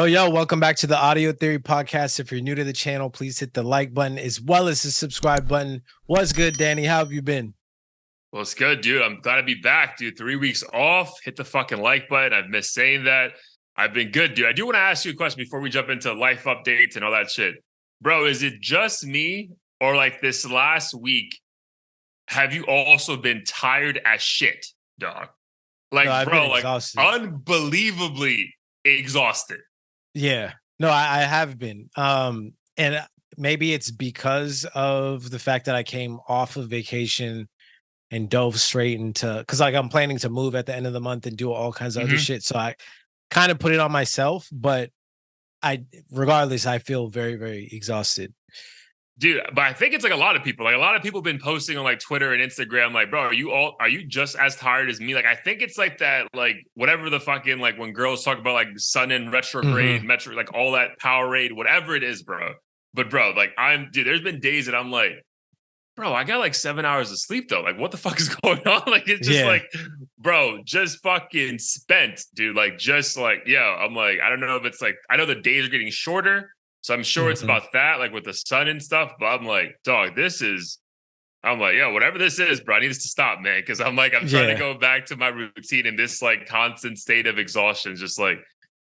Yo, welcome back to the Audio Theory Podcast. If you're new to the channel, please hit the like button as well as the subscribe button. What's good, Danny? How have you been? Well, it's good, dude. I'm glad to be back, dude. 3 weeks off. Hit the fucking like button. I've missed saying that. I've been good, dude. I do want to ask you a question before we jump into life updates and all that shit. Bro, is it just me or like this last week, have you also been tired as shit, dog? No, Like, I've been bro, like exhausted. unbelievably exhausted. Yeah. No, I have been. And maybe it's because of the fact that I came off of vacation and dove straight into because like I'm planning to move at the end of the month and do all kinds of other Mhm. shit. So I kind of put it on myself, but I regardless, I feel very, very exhausted. Dude, but I think it's like a lot of people. Like a lot of people have been posting on like Twitter and Instagram, like, bro, are you just as tired as me? Like, I think it's like that, like whatever the fucking like when girls talk about like sun in retrograde, Mhm. metro, like all that Powerade, whatever it is, bro. But bro, like dude, there's been days that I'm like, bro, I got like 7 hours of sleep though. Like, what the fuck is going on? Like, it's just Yeah. like, bro, just fucking spent, dude. Like, just like, yeah, I'm like, I don't know if it's like, I know the days are getting shorter. So I'm sure it's Mhm. about that, like with the sun and stuff. But I'm like, dog, I'm like, yeah, whatever this is, bro, I need this to stop, man. Cause I'm like, I'm trying to Yeah. go back to my routine in this like constant state of exhaustion. Just like,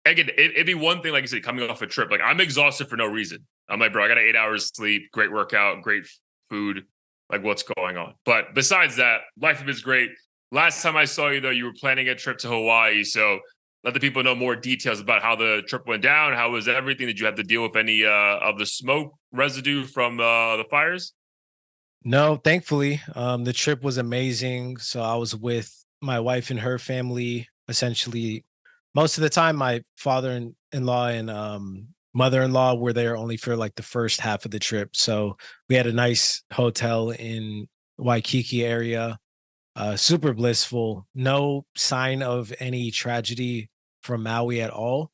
again, it'd be one thing, like you said, coming off a trip. Like, I'm exhausted for no reason. I'm like, bro, I got 8 hours sleep, great workout, great food. Like, what's going on? But besides that, life is great. Last time I saw you, though, you were planning a trip to Hawaii. So let the people know more details about how the trip went down. How was everything? Did you have to deal with any of the smoke residue from the fires? No, thankfully, the trip was amazing. So I was with my wife and her family. Essentially, most of the time, my father-in-law and mother-in-law were there only for like the first half of the trip. So we had a nice hotel in Waikiki area, super blissful. No sign of any tragedy from Maui at all.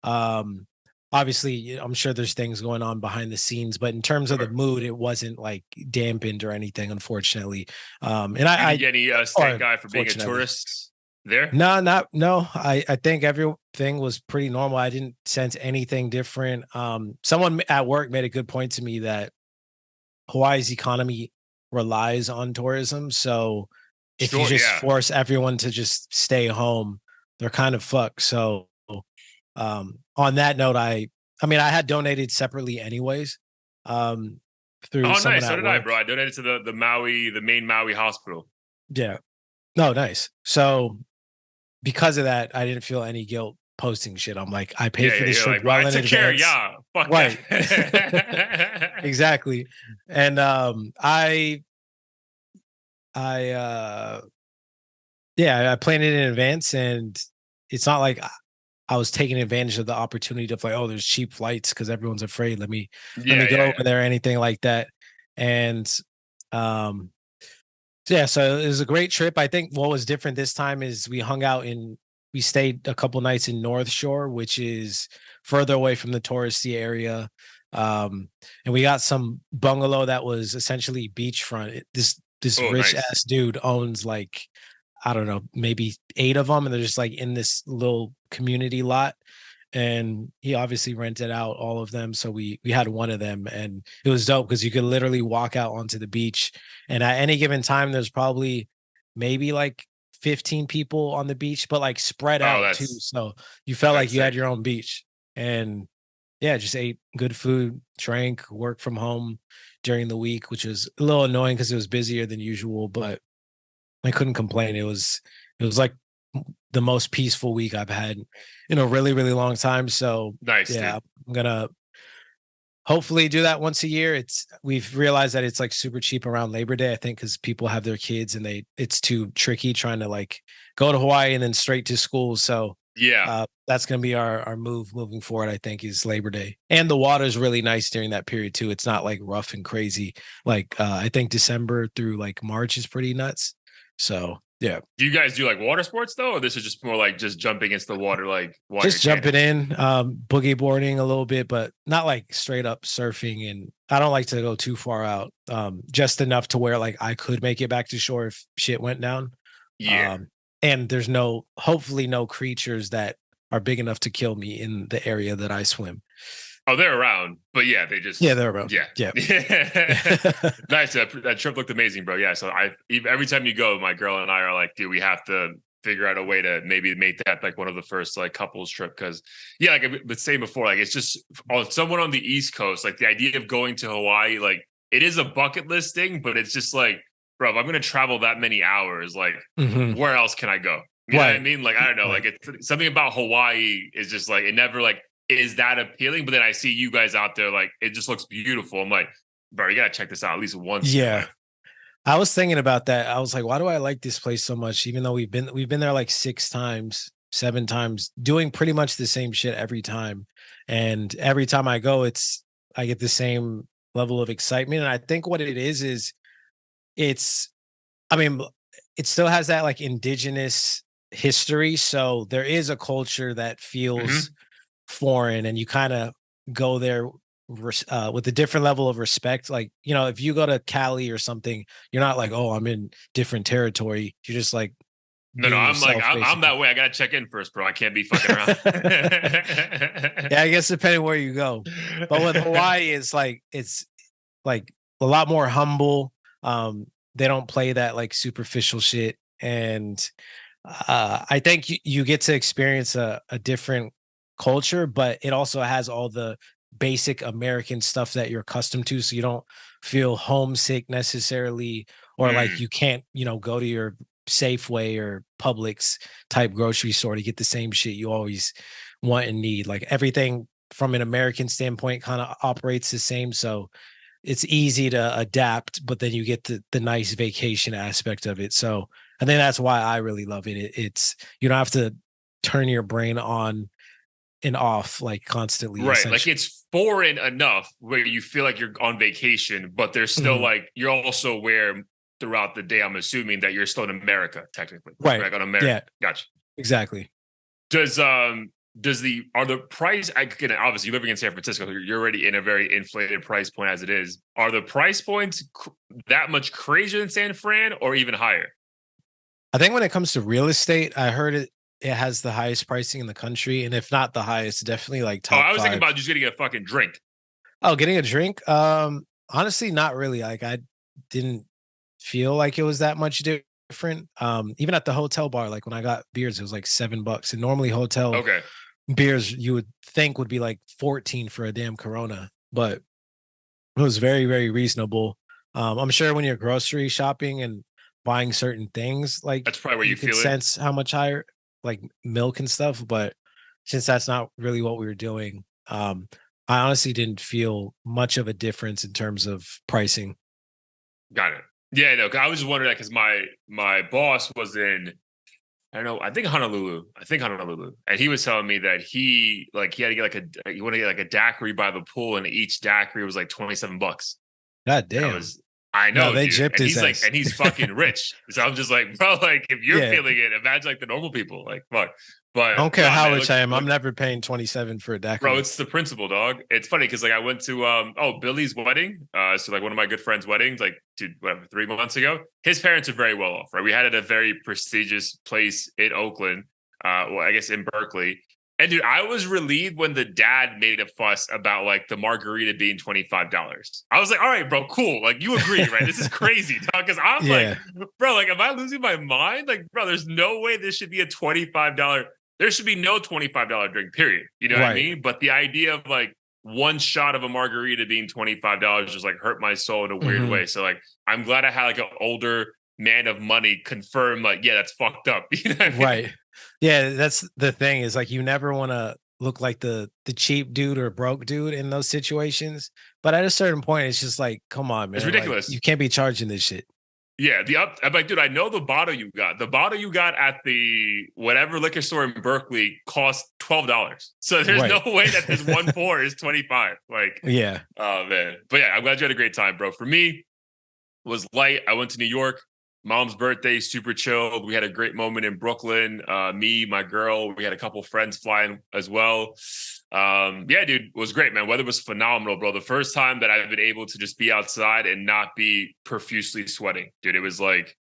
Um, obviously, I'm sure there's things going on behind the scenes, but in terms of the Sure. mood, it wasn't like dampened or anything, unfortunately. And You didn't I get any or stink eye for being a fortunately, tourist there? no, not no. I think everything was pretty normal. I didn't sense anything different. Someone at work made a good point to me that Hawaii's economy relies on tourism. So if you Sure, just yeah. force everyone to just stay home, they're kind of fucked. So on that note, I mean I had donated separately anyways, um, through Oh, someone nice. So at did I, work. bro. I donated to the Maui, the main Maui hospital. Yeah. No, nice. So because of that, I didn't feel any guilt posting shit. I'm like, I paid Yeah, for yeah. this You're trip like, bro, I well in took care of advance. y'all. Fuck Right. that. Exactly. And I yeah, I planned it in advance and it's not like I was taking advantage of the opportunity of like, oh, there's cheap flights because everyone's afraid. Let me Yeah, go yeah, over yeah. there, anything like that. And um yeah, so it was a great trip. I think what was different this time is we stayed a couple nights in North Shore, which is further away from the touristy area. And we got some bungalow that was essentially beachfront. This Oh, rich nice. ass dude owns like I don't know, maybe 8 of them, and they're just like in this little community lot. And he obviously rented out all of them, so we had one of them, and it was dope because you could literally walk out onto the beach, and at any given time, there's probably maybe like 15 people on the beach, but like spread Oh, out too. that's So you felt like that's you had sick. your own beach, and yeah, just ate good food, drank, worked from home during the week, which was a little annoying because it was busier than usual, but I couldn't complain. It was like the most peaceful week I've had in a really, really long time. So Nice, yeah, dude. I'm gonna hopefully do that once a year. We've realized that it's like super cheap around Labor Day, I think, because people have their kids and it's too tricky trying to like go to Hawaii and then straight to school. So Yeah. that's gonna be our move moving forward, I think, is Labor Day. And the water's really nice during that period too. It's not like rough and crazy. Like I think December through like March is pretty nuts. So yeah. Do you guys do like water sports though, or this is just more like just jumping into the water like while you're Just tanning? jumping in, boogie boarding a little bit, but not like straight up surfing. And I don't like to go too far out. Just enough to where like I could make it back to shore if shit went down. Yeah. Um, and there's hopefully no creatures that are big enough to kill me in the area that I swim. Oh, they're around, but yeah, they Yeah, just they're around. yeah. Yeah. Nice. That trip looked amazing, bro. Yeah. So every time you go, my girl and I are like, dude, we have to figure out a way to maybe make that like one of the first like couples trip because yeah, like I've been saying before, like it's just on someone on the East Coast, like the idea of going to Hawaii, like it is a bucket list thing, but it's just like, bro, if I'm gonna travel that many hours, like Mhm. where else can I go? You know what I Right. mean? Like I don't know, Right. like it's something about Hawaii is just like it never like is that appealing. But then I see you guys out there, like it just looks beautiful. I'm like, bro, you gotta check this out at least once in your Yeah. life. I was thinking about that. I was like, why do I like this place so much? Even though we've been there like 6 times, 7 times, doing pretty much the same shit every time. And every time I go, I get the same level of excitement. And I think what it is it's I mean, it still has that like indigenous history. So there is a culture that feels Hmm. foreign, and you kind of go there with a different level of respect. Like, if you go to Cali or something, you're not like, oh, I'm in different territory. You're just like No, no, being I'm like, yourself, I'm basically. that way. I gotta check in first, bro. I can't be fucking around. Yeah, I guess depending where you go. But with Hawaii, it's like a lot more humble. They don't play that like superficial shit. And I think you get to experience a different culture, but it also has all the basic American stuff that you're accustomed to. So you don't feel homesick necessarily, or like Mm, you can't, go to your Safeway or Publix type grocery store to get the same shit you always want and need. Like everything from an American standpoint kind of operates the same. So it's easy to adapt, but then you get the nice vacation aspect of it. So I think that's why I really love it. It's you don't have to turn your brain on and off like constantly, right. Like essentially. it's foreign enough where you feel like you're on vacation, but there's still Mhm. like you're also aware throughout the day. I'm assuming that you're still in America, technically. Right. Like on America. Yeah, Gotcha. exactly. Does the are the price again obviously you're living in San Francisco, you're already in a very inflated price point as it is. Are the price points that much crazier than San Fran or even higher? I think when it comes to real estate, I heard it has the highest pricing in the country, and if not the highest, definitely like Oh, top I was thinking 5. about just getting a fucking drink. Oh, getting a drink? Honestly, not really. Like I didn't feel like it was that much different. Even at the hotel bar, like when I got beers, it was like $7. And normally hotel Okay. beers you would think would be like 14 for a damn Corona, but it was very, very reasonable. I'm sure when you're grocery shopping and buying certain things, like That's probably where you you could feel it. sense how much higher, like milk and stuff. But since that's not really what we were doing, I honestly didn't feel much of a difference in terms of pricing. Got it. Yeah, no, I was just wondering that because my boss was in I don't know. I think Honolulu. I think Honolulu. And he was telling me that he had to get like he wanted to get like a daiquiri by the pool, and each daiquiri was like $27. God And I damn. was, I No, know, they dude. gypped his And ass. he's fucking rich. So I'm just like, bro, like if you're Yeah. feeling it, imagine like the normal people. Like, fuck. But I don't care nah, how man, rich I am. I'm never paying 27 for a bro, daiquiri. it's the principle, dog. It's funny because like I went to Billy's wedding. So like one of my good friends' weddings, like whatever, 3 months ago. His parents are very well off, right? We had it at a very prestigious place in Oakland. Well, I guess in Berkeley. And dude, I was relieved when the dad made a fuss about like the margarita being $25. I was like, all right, bro, cool. Like you agree, right? This is crazy, dog. Because I'm like, Yeah. bro, like, am I losing my mind? Like, bro, there's no way this should be a $25. There should be no $25 drink, period. You know what I Right. mean? But the idea of like one shot of a margarita being $25 just like hurt my soul in a weird Mhm. way. So like I'm glad I had like an older man of money confirm like, yeah, that's fucked up. You know what I mean? Right. Yeah, that's the thing is like you never want to look like the cheap dude or broke dude in those situations. But at a certain point, it's just like, come on, It's man. Like you ridiculous. can't be charging this shit. Yeah, I'm like, dude, I know the bottle you got. The bottle you got at the whatever liquor store in Berkeley cost $12. So there's no Right. way that this one pour is 25. Like, Yeah. oh man. But yeah, I'm glad you had a great time, bro. For me, was light. I went to New York. Mom's birthday, super chilled. We had a great moment in Brooklyn. Me, my girl, we had a couple friends flying as well. Yeah, dude, it was great, man. Weather was phenomenal, bro. The first time that I've been able to just be outside and not be profusely sweating, dude. It was like,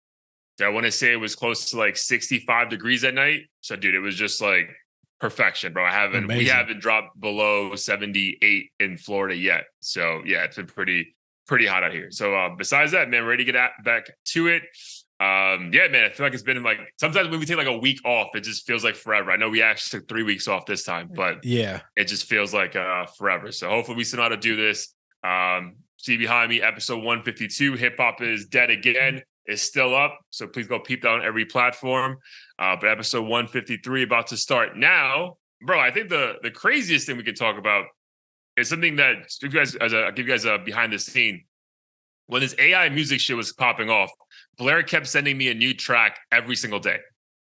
I want to say it was close to like 65 degrees at night. So, dude, it was just like perfection, bro. We Amazing. haven't dropped below 78 in Florida yet. So yeah, it's been pretty hot out here. So besides that, man, ready to get back to it. Yeah, man, I feel like it's been like sometimes when we take like a week off, it just feels like forever. I know we actually took 3 weeks off this time, but Yeah. it just feels like forever. So hopefully we still know how to do this. See behind me, episode 152, Hip Hop is Dead Again is still up. So please go peep that on every platform. But episode 153 about to start now. Bro, I think the craziest thing we could talk about is something that I'll give you guys a behind the scene. When this AI music shit was popping off, Blair kept sending me a new track every single day.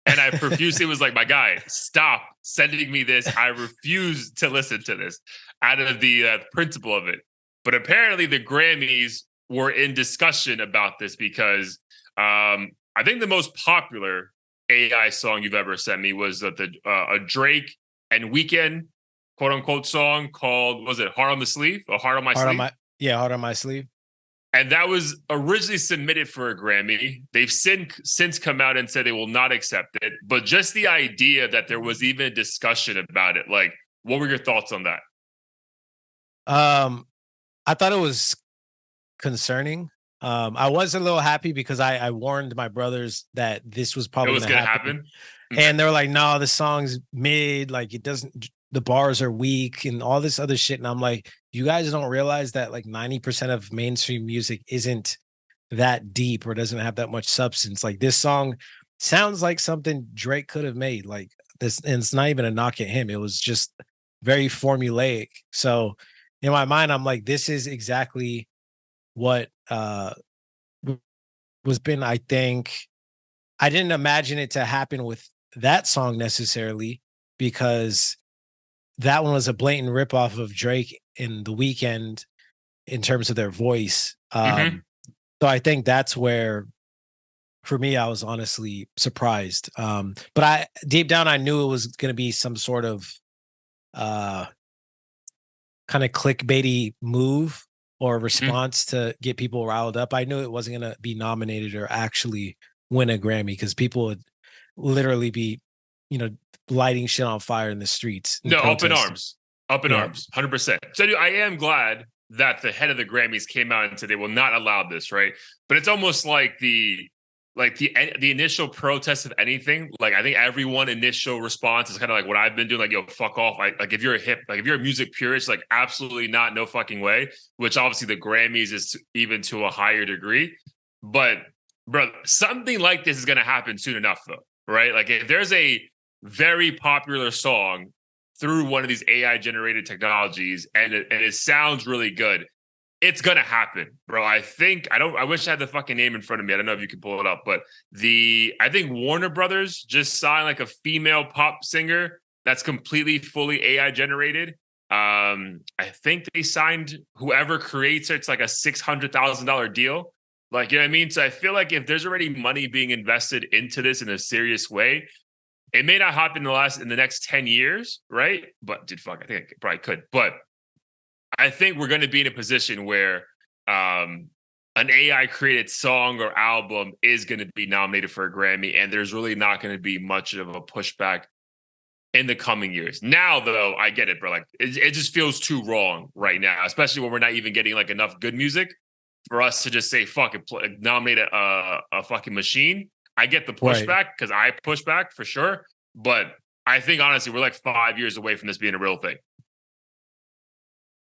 And I profusely was like, my guy, stop sending me this. I refuse to listen to this out of the principle of it. But apparently the Grammys were in discussion about this because I think the most popular AI song you've ever sent me was a Drake and Weeknd quote unquote song called, was it Heart on the Sleeve or Heart on My Sleeve? Heart on My Sleeve. And that was originally submitted for a Grammy. They've since come out and said they will not accept it. But just the idea that there was even a discussion about it, like, what were your thoughts on that? I thought it was concerning. I was a little happy because I warned my brothers that this was probably going to happen. And they were like, no, the song's mid, like it doesn't, the bars are weak and all this other shit. And I'm like, you guys don't realize that like 90% of mainstream music isn't that deep or doesn't have that much substance. Like this song sounds like something Drake could have made. Like this, and it's not even a knock at him. It was just very formulaic. So in my mind, I'm like, this is exactly what was been, I think. I didn't imagine it to happen with that song necessarily because that one was a blatant ripoff of Drake and The Weeknd in terms of their voice. So I think that's where, for me, I was honestly surprised. But I deep down, I knew it was going to be some sort of kind of clickbaity move or response to get people riled up. I knew it wasn't going to be nominated or actually win a Grammy because people would literally be, lighting shit on fire in the streets. No, up in arms, 100%. So I am glad that the head of the Grammys came out and said they will not allow this, right? But it's almost like the initial protest of anything. Like I think everyone initial response is kind of like what I've been doing, like, yo, fuck off. Like if you're if you're a music purist, like absolutely not, no fucking way. Which obviously the Grammys is even to a higher degree. But bro, something like this is gonna happen soon enough though, right? Like if there's a very popular song through one of these AI generated technologies and it sounds really good, it's gonna happen, bro. I wish I had the fucking name in front of me. I don't know if you can pull it up, but I think Warner Brothers just signed like a female pop singer that's completely fully AI generated. I think they signed whoever creates it. It's like a $600,000 deal. Like, you know what I mean? So I feel like if there's already money being invested into this in a serious way, it may not happen in the next 10 years, right? But I think it probably could. But I think we're going to be in a position where an AI created song or album is going to be nominated for a Grammy, and there's really not going to be much of a pushback in the coming years. Now, though, I get it, bro. Like it just feels too wrong right now, especially when we're not even getting like enough good music for us to just say fuck it, nominate a fucking machine. I get the pushback because I push back for sure, but I think honestly we're like 5 years away from this being a real thing.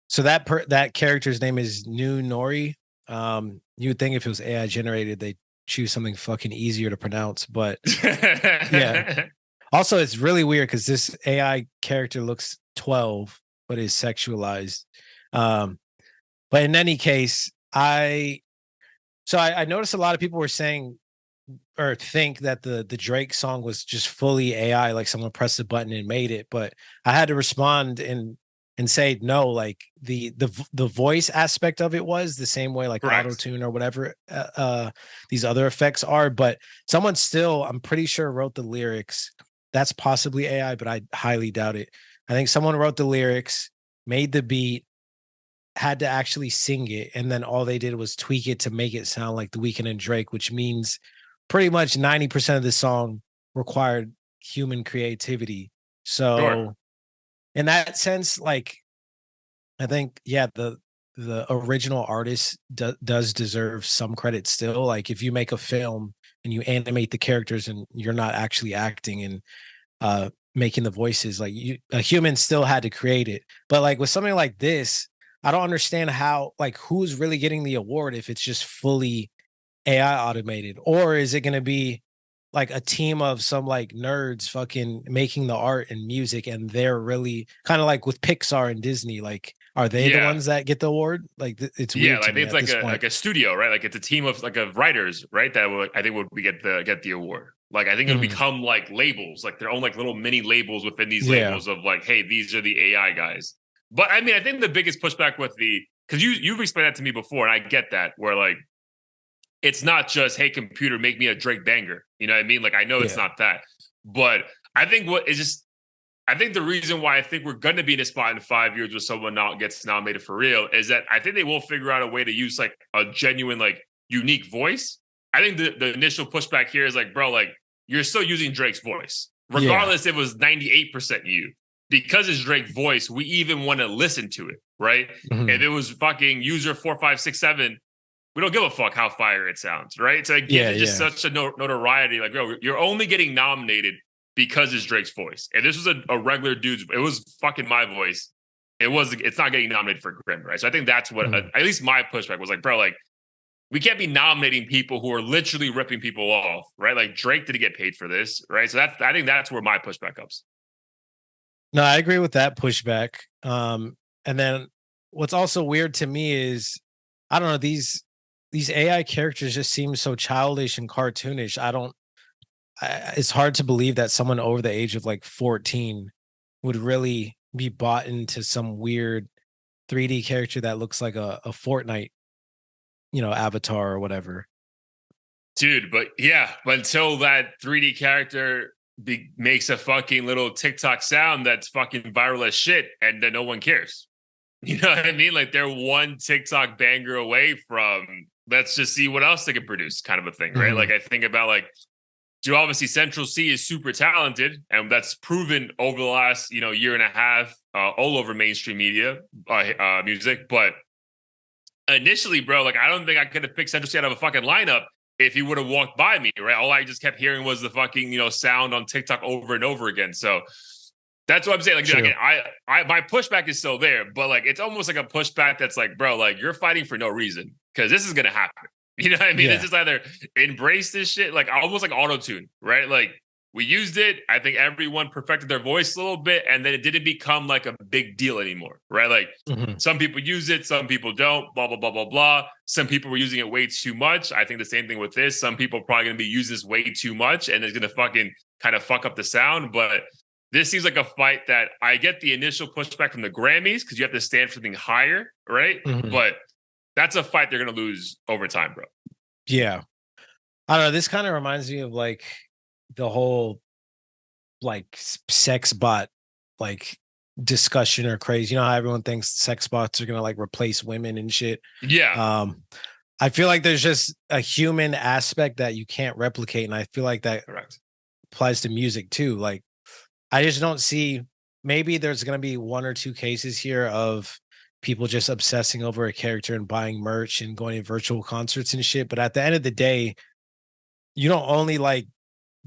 So that character's name is New Nori. You would think if it was AI generated, they'd choose something fucking easier to pronounce, but yeah. Also, it's really weird because this AI character looks 12, but is sexualized. But in any case, I noticed a lot of people were saying or think that the Drake song was just fully AI, like someone pressed a button and made it. But I had to respond and say no, like the voice aspect of it was the same way, like auto tune or whatever these other effects are. But someone still, I'm pretty sure, wrote the lyrics. That's possibly AI, but I highly doubt it. I think someone wrote the lyrics, made the beat, had to actually sing it, and then all they did was tweak it to make it sound like The Weeknd and Drake, which means pretty much 90% of the song required human creativity Sure. So in that sense, like I think, yeah, the original artist does deserve some credit still. Like if you make a film and you animate the characters and you're not actually acting and making the voices, like a human still had to create it. But like with something like this, I don't understand how, like, who's really getting the award if it's just fully AI automated, or is it going to be like a team of some like nerds fucking making the art and music, and they're really kind of like with Pixar and Disney, like are they the Yeah. ones that get the award? Like it's Yeah, weird like, to I think me it's at this point. like a studio, right? Like it's a team of like of writers, right? That would I think would we get the award. Like I think it'll Mhm. become like labels, like their own like little mini labels within these Yeah, labels of like, hey, these are the AI guys. But I mean, I think the biggest pushback with the because you've explained that to me before, and I get that where like it's not just hey computer make me a Drake banger. You know what I mean? Like I know it's yeah, not that, but I think what is just I think the reason why I think we're going to be in a spot in 5 years where someone not gets nominated for real is that I think they will figure out a way to use like a genuine, like unique voice. I think the initial pushback here is like, bro, like you're still using Drake's voice, yeah. regardless if it was 98% you. Because it's Drake's voice, we even want to listen to it, right? If Mhm. it was fucking user 4567, we don't give a fuck how fire it sounds, right? So it gives Yeah, it just yeah. such a notoriety. Like, yo, you're only getting nominated because it's Drake's voice. And this was a regular dude's, it was fucking my voice. It's not getting nominated for Grammy, right? So I think that's what, Mhm. at least my pushback was like, bro, like, we can't be nominating people who are literally ripping people off, right? Like Drake didn't get paid for this, right? So I think that's where my pushback comes. No, I agree with that pushback. And then what's also weird to me is I don't know, these AI characters just seem so childish and cartoonish. It's hard to believe that someone over the age of like 14 would really be bought into some weird 3D character that looks like a Fortnite, avatar or whatever. Dude, but yeah, but until that 3D character makes a fucking little TikTok sound that's fucking viral as shit, and then no one cares. You know what I mean? Like they're one TikTok banger away from let's just see what else they can produce, kind of a thing, right? Like Mhm. I think about like, dude, obviously Central C is super talented, and that's proven over the last year and a half, all over mainstream media, music. But initially, bro, like I don't think I could have picked Central C out of a fucking lineup if he would have walked by me, right? All I just kept hearing was the fucking sound on TikTok over and over again. So that's what I'm saying. Like, dude, True. again, my pushback is still there, but like it's almost like a pushback that's like, bro, like you're fighting for no reason because this is gonna happen. You know what I mean? It's Yeah. just either embrace this shit, like almost like auto tune, right? Like we used it. I think everyone perfected their voice a little bit, and then it didn't become like a big deal anymore, right? Like Mhm. some people use it, some people don't. Blah blah blah blah blah. Some people were using it way too much. I think the same thing with this. Some people are probably gonna be using this way too much, and it's gonna fucking kind of fuck up the sound, but this seems like a fight that I get the initial pushback from the Grammys because you have to stand for something higher, right? Mhm. But that's a fight they're going to lose over time, bro. Yeah. I don't know. This kind of reminds me of like the whole like sex bot like discussion or craze. You know how everyone thinks sex bots are gonna like replace women and shit. Yeah, Um, I feel like there's just a human aspect that you can't replicate, and I feel like that correct. applies to music too. Like I just don't see. Maybe there's gonna be one or two cases here of people just obsessing over a character and buying merch and going to virtual concerts and shit. But at the end of the day, you don't only like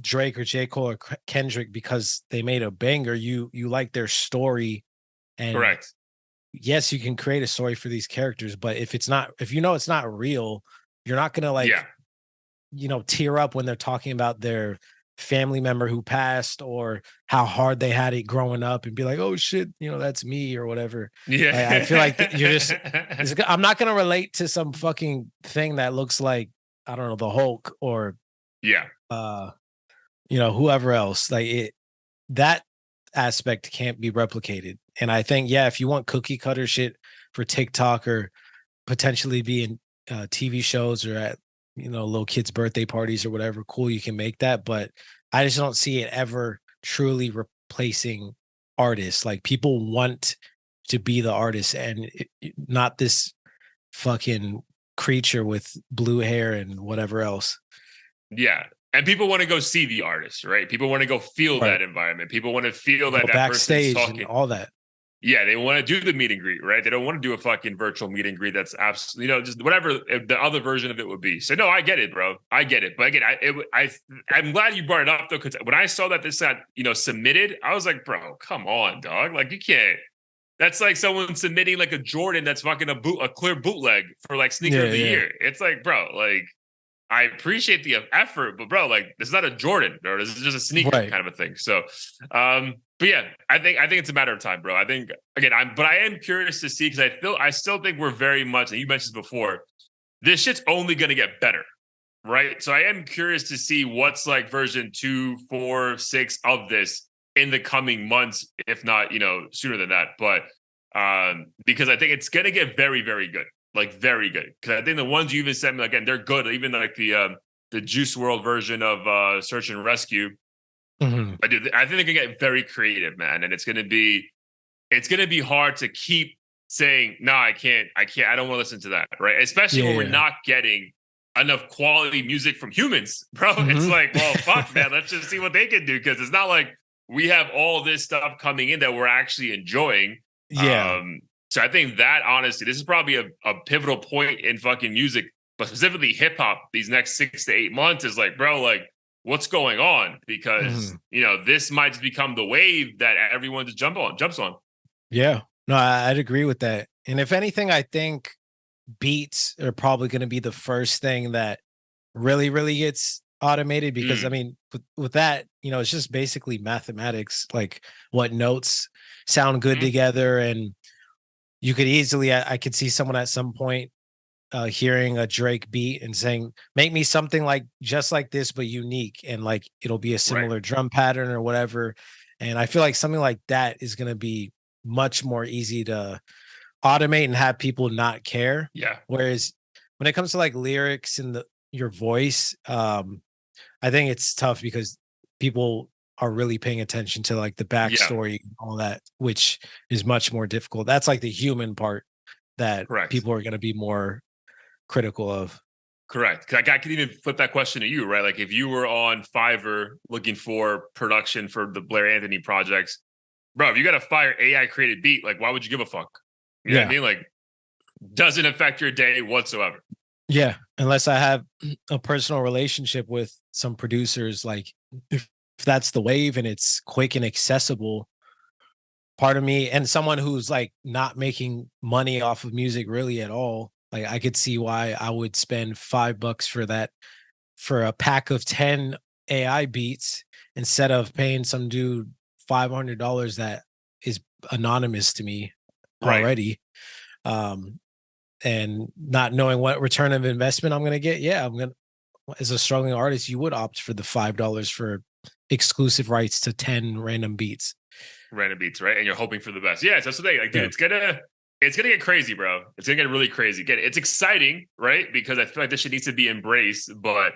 Drake or J. Cole or Kendrick because they made a banger. You like their story, and Correct. yes, you can create a story for these characters, but if you know it's not real, you're not gonna Yeah. like, tear up when they're talking about their family member who passed or how hard they had it growing up and be like, oh shit, that's me or whatever. I feel like you're just Yeah. I'm not gonna relate to some fucking thing that looks like, I don't know, the Hulk or Yeah. uh whoever else. Like that aspect can't be replicated. And I think, yeah, if you want cookie cutter shit for TikTok or potentially be in TV shows or at, little kids' birthday parties or whatever, cool, you can make that. But I just don't see it ever truly replacing artists. Like people want to be the artist and not this fucking creature with blue hair and whatever else. Yeah. And people want to go see the artist, right? People want to go feel Right. that environment. People want to feel Go that that person's backstage and talking. all that. Yeah, they want to do the meet and greet, right? They don't want to do a fucking virtual meet and greet. That's absolutely, just whatever the other version of it would be. So no, I get it, bro. I get it. But again, I'm glad you brought it up though, because when I saw that this got submitted, I was like, bro, come on, dog. Like you can't. That's like someone submitting like a Jordan that's fucking a clear bootleg for like sneaker of Yeah, the yeah. year. It's like, bro, like I appreciate the effort, but bro, like this is not a Jordan, bro. This is just a sneaker Right. kind of a thing. So, but yeah, I think it's a matter of time, bro. I think again, I am curious to see because I still think we're very much, and you mentioned this before, this shit's only gonna get better, right? So I am curious to see what's like version 2, 4, 6 of this in the coming months, if not, sooner than that. But because I think it's gonna get very, very good. Like very good. Because I think the ones you even sent me, again, they're good. Even like the Juice World version of Search and Rescue. Mhm. I think they're gonna get very creative, man. And it's gonna be hard to keep saying, no, I don't want to listen to that. Right. Especially Yeah, when we're yeah. not getting enough quality music from humans, bro. It's Mhm. like, well, fuck, man, let's just see what they can do. Cause it's not like we have all this stuff coming in that we're actually enjoying. Yeah. So I think that honestly, this is probably a pivotal point in fucking music, but specifically hip hop, these next 6 to 8 months is like, bro, like what's going on? Because Mhm. this might just become the wave that everyone just jumps on. Yeah. No, I'd agree with that. And if anything, I think beats are probably going to be the first thing that really, really gets automated because I Mm, mean, with that, it's just basically mathematics, like what notes sound good mhm. together. And you could easily, I could see someone at some point hearing a Drake beat and saying, make me something like just like this, but unique. And like it'll be a Right. similar drum pattern or whatever. And I feel like something like that is going to be much more easy to automate and have people not care. Yeah. Whereas when it comes to like lyrics and your voice, I think it's tough because people are really paying attention to like the Yeah. backstory and all that, which is much more difficult. That's like the human part that Correct. people are going to be more critical of. Correct. 'Cause I could even flip that question to you, right? Like if you were on Fiverr looking for production for the Blair Anthony projects, bro, if you got a fire AI created beat, like why would you give a fuck? You know what I Yeah. mean? Like doesn't affect your day whatsoever. Yeah. Unless I have a personal relationship with some producers, like if that's the wave and it's quick and accessible, part of me and someone who's like not making money off of music really at all, like I could see why I would spend $5 for that for a pack of 10 AI beats instead of paying some dude $500 that is anonymous to me Right. already. Um, and not knowing what return of investment I'm going to get. Yeah, I'm going to, as a struggling artist, you would opt for the $5 for exclusive rights to 10 random beats. Random beats, right? And you're hoping for the best. Yeah, that's the thing. Like, dude, Yeah. it's gonna get crazy, bro. It's gonna get really crazy. Again, it's exciting, right? Because I feel like this shit needs to be embraced. But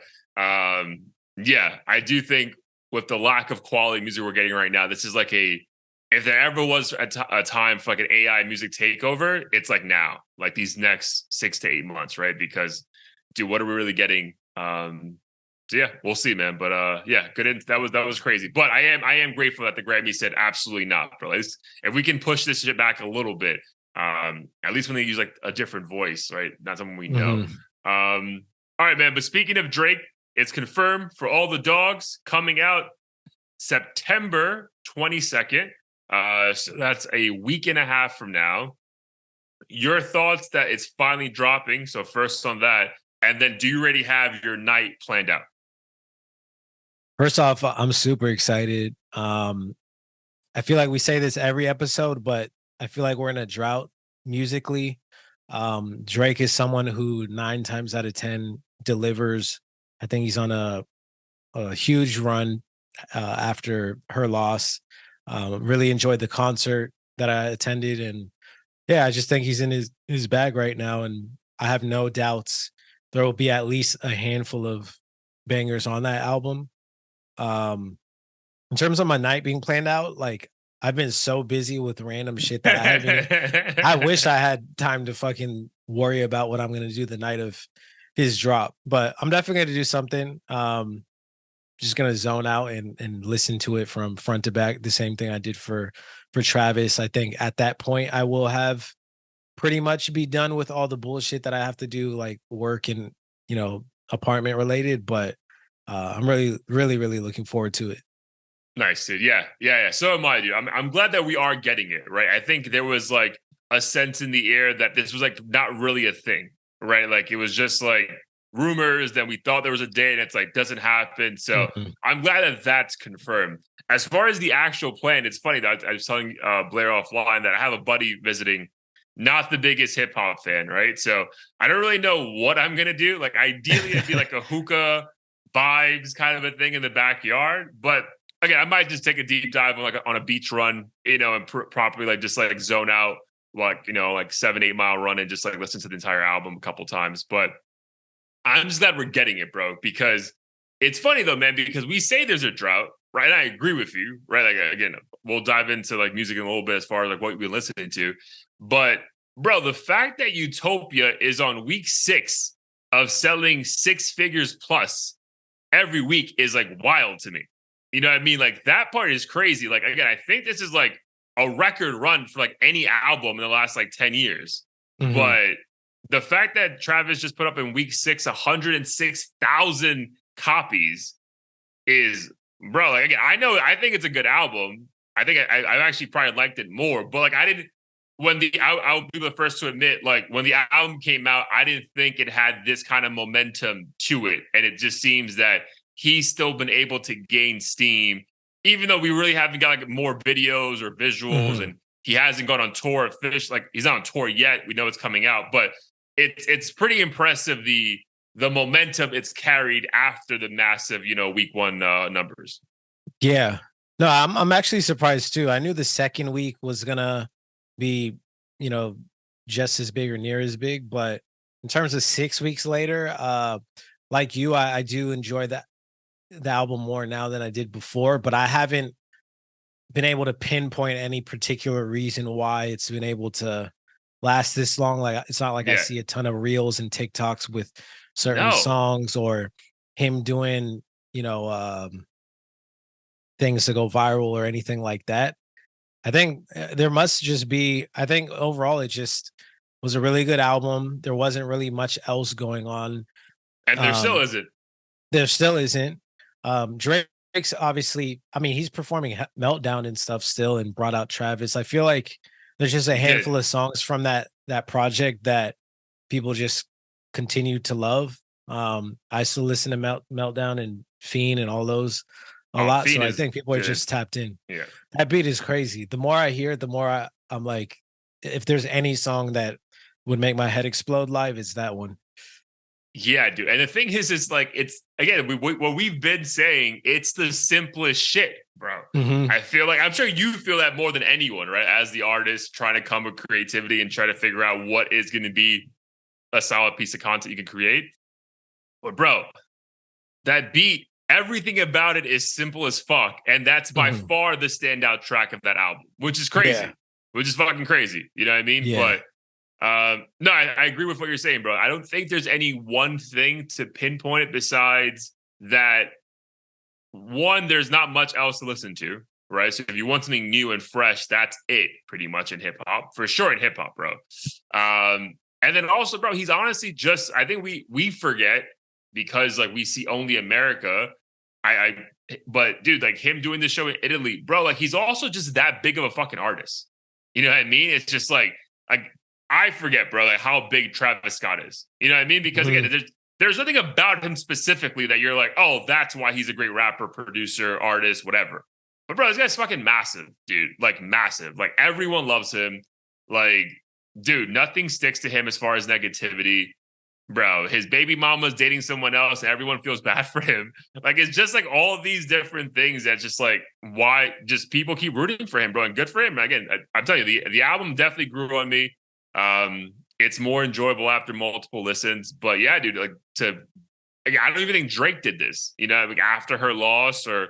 yeah, I do think with the lack of quality music we're getting right now, this is like if there ever was a time for like an AI music takeover, it's like now, like these next 6 to 8 months, right? Because dude, what are we really getting? So yeah, we'll see, man. But yeah, that was crazy. But I am grateful that the Grammy said absolutely not, bro. If we can push this shit back a little bit, at least when they use like a different voice, right? Not someone we know. Mhm. All right, man. But speaking of Drake, it's confirmed for all the dogs coming out September 22nd. So that's a week and a half from now. Your thoughts that it's finally dropping. So first on that, and then do you already have your night planned out? First off, I'm super excited. I feel like we say this every episode, but I feel like we're in a drought musically. Drake is someone who 9 times out of 10 delivers. I think he's on a huge run after her loss. Really enjoyed the concert that I attended, and yeah, I just think he's in his bag right now, and I have no doubts there will be at least a handful of bangers on that album. Um, in terms of my night being planned out, like I've been so busy with random shit that I haven't. I wish I had time to fucking worry about what I'm gonna do the night of his drop, but I'm definitely gonna do something. just gonna zone out and listen to it from front to back. The same thing I did for Travis. I think at that point I will have pretty much be done with all the bullshit that I have to do, like work and apartment related. But I'm really, really, really looking forward to it. Nice, dude. Yeah, yeah, yeah. So am I, dude. I'm glad that we are getting it, right? I think there was like a sense in the air that this was like not really a thing, right? Like it was just like rumors. Then we thought there was a day, and it's like doesn't happen. So Mhm. I'm glad that that's confirmed. As far as the actual plan, it's funny that I was telling Blair offline that I have a buddy visiting, not the biggest hip hop fan, right? So I don't really know what I'm gonna do. Like ideally, it'd be like a hookah vibes kind of a thing in the backyard, but again, I might just take a deep dive on like on a beach run, and properly like just like zone out, like like 7-8 mile run and just like listen to the entire album a couple times. But I'm just glad we're getting it, bro, because it's funny though, man, because we say there's a drought, right? And I agree with you, right? Like again, we'll dive into like music in a little bit as far as like what we're listening to, but bro, the fact that Utopia is on week 6 of selling 6 figures plus every week is like wild to me. You know what I mean? Like that part is crazy. Like again, I think this is like a record run for like any album in the last like 10 years. Mhm. But the fact that Travis just put up in week 6 106,000 copies is, bro, like again, I think it's a good album. I think I actually probably liked it more, but like I didn't when the I'll be the first to admit, like when the album came out, I didn't think it had this kind of momentum to it. And it just seems that he's still been able to gain steam, even though we really haven't got like more videos or visuals, Mhm. and he hasn't gone on tour. Like he's not on tour yet. We know it's coming out, but it's pretty impressive the momentum it's carried after the massive week 1 numbers. Yeah. No, I'm actually surprised too. I knew the second week was gonna be, you know, just as big or near as big, but in terms of 6 weeks later, like you, I do enjoy the album more now than I did before, but I haven't been able to pinpoint any particular reason why it's been able to last this long. Like it's not like I Yeah. see a ton of reels and TikToks with certain No. songs or him doing, you know, um, things to go viral or anything like that. I think there must just be, I think overall it just was a really good album. There wasn't really much else going on. And there still Um, isn't. there still isn't. Drake's obviously, I mean, he's performing Meltdown and stuff still and brought out Travis. I feel like there's just a He did. handful of songs from that project that people just continue to love. I still listen to Meltdown and Fiend and all those a Oh, lot. Fiend So I is think people are dude. just tapped in. Yeah. That beat is crazy. The more I hear it, the more I'm like, if there's any song that would make my head explode live, it's that one. Yeah, dude. And the thing is like it's again what we've been saying. It's the simplest shit, bro. Hmm. I feel like I'm sure you feel that more than anyone, right? As the artist trying to come with creativity and try to figure out what is going to be a solid piece of content you can create. But bro, that beat, everything about it is simple as fuck, and that's by Hmm. far the standout track of that album, which is Yeah. crazy, which is fucking crazy. You know what I mean? Yeah. But no, I agree with what you're saying, bro. I don't think there's any one thing to pinpoint it besides that one, there's not much else to listen to, right? So if you want something new and fresh, that's it pretty much in hip hop, for sure in hip hop, bro. And then also, bro, he's honestly just, I think we forget because like we see only America. I but dude, like him doing the show in Italy, bro, like he's also just that big of a fucking artist. You know what I mean? It's just like I forget, bro, like how big Travis Scott is. You know what I mean? Because again, Mhm. there's nothing about him specifically that you're like, oh, that's why he's a great rapper, producer, artist, whatever. But bro, this guy's fucking massive, dude. Like massive. Like everyone loves him. Like, dude, nothing sticks to him as far as negativity. Bro, his baby mama's dating someone else and everyone feels bad for him. Like it's just like all of these different things that just like why just people keep rooting for him, bro. And good for him. Again, I'm telling you, the album definitely grew on me. It's more enjoyable after multiple listens. But yeah, dude, like, I don't even think Drake did this, like after her loss or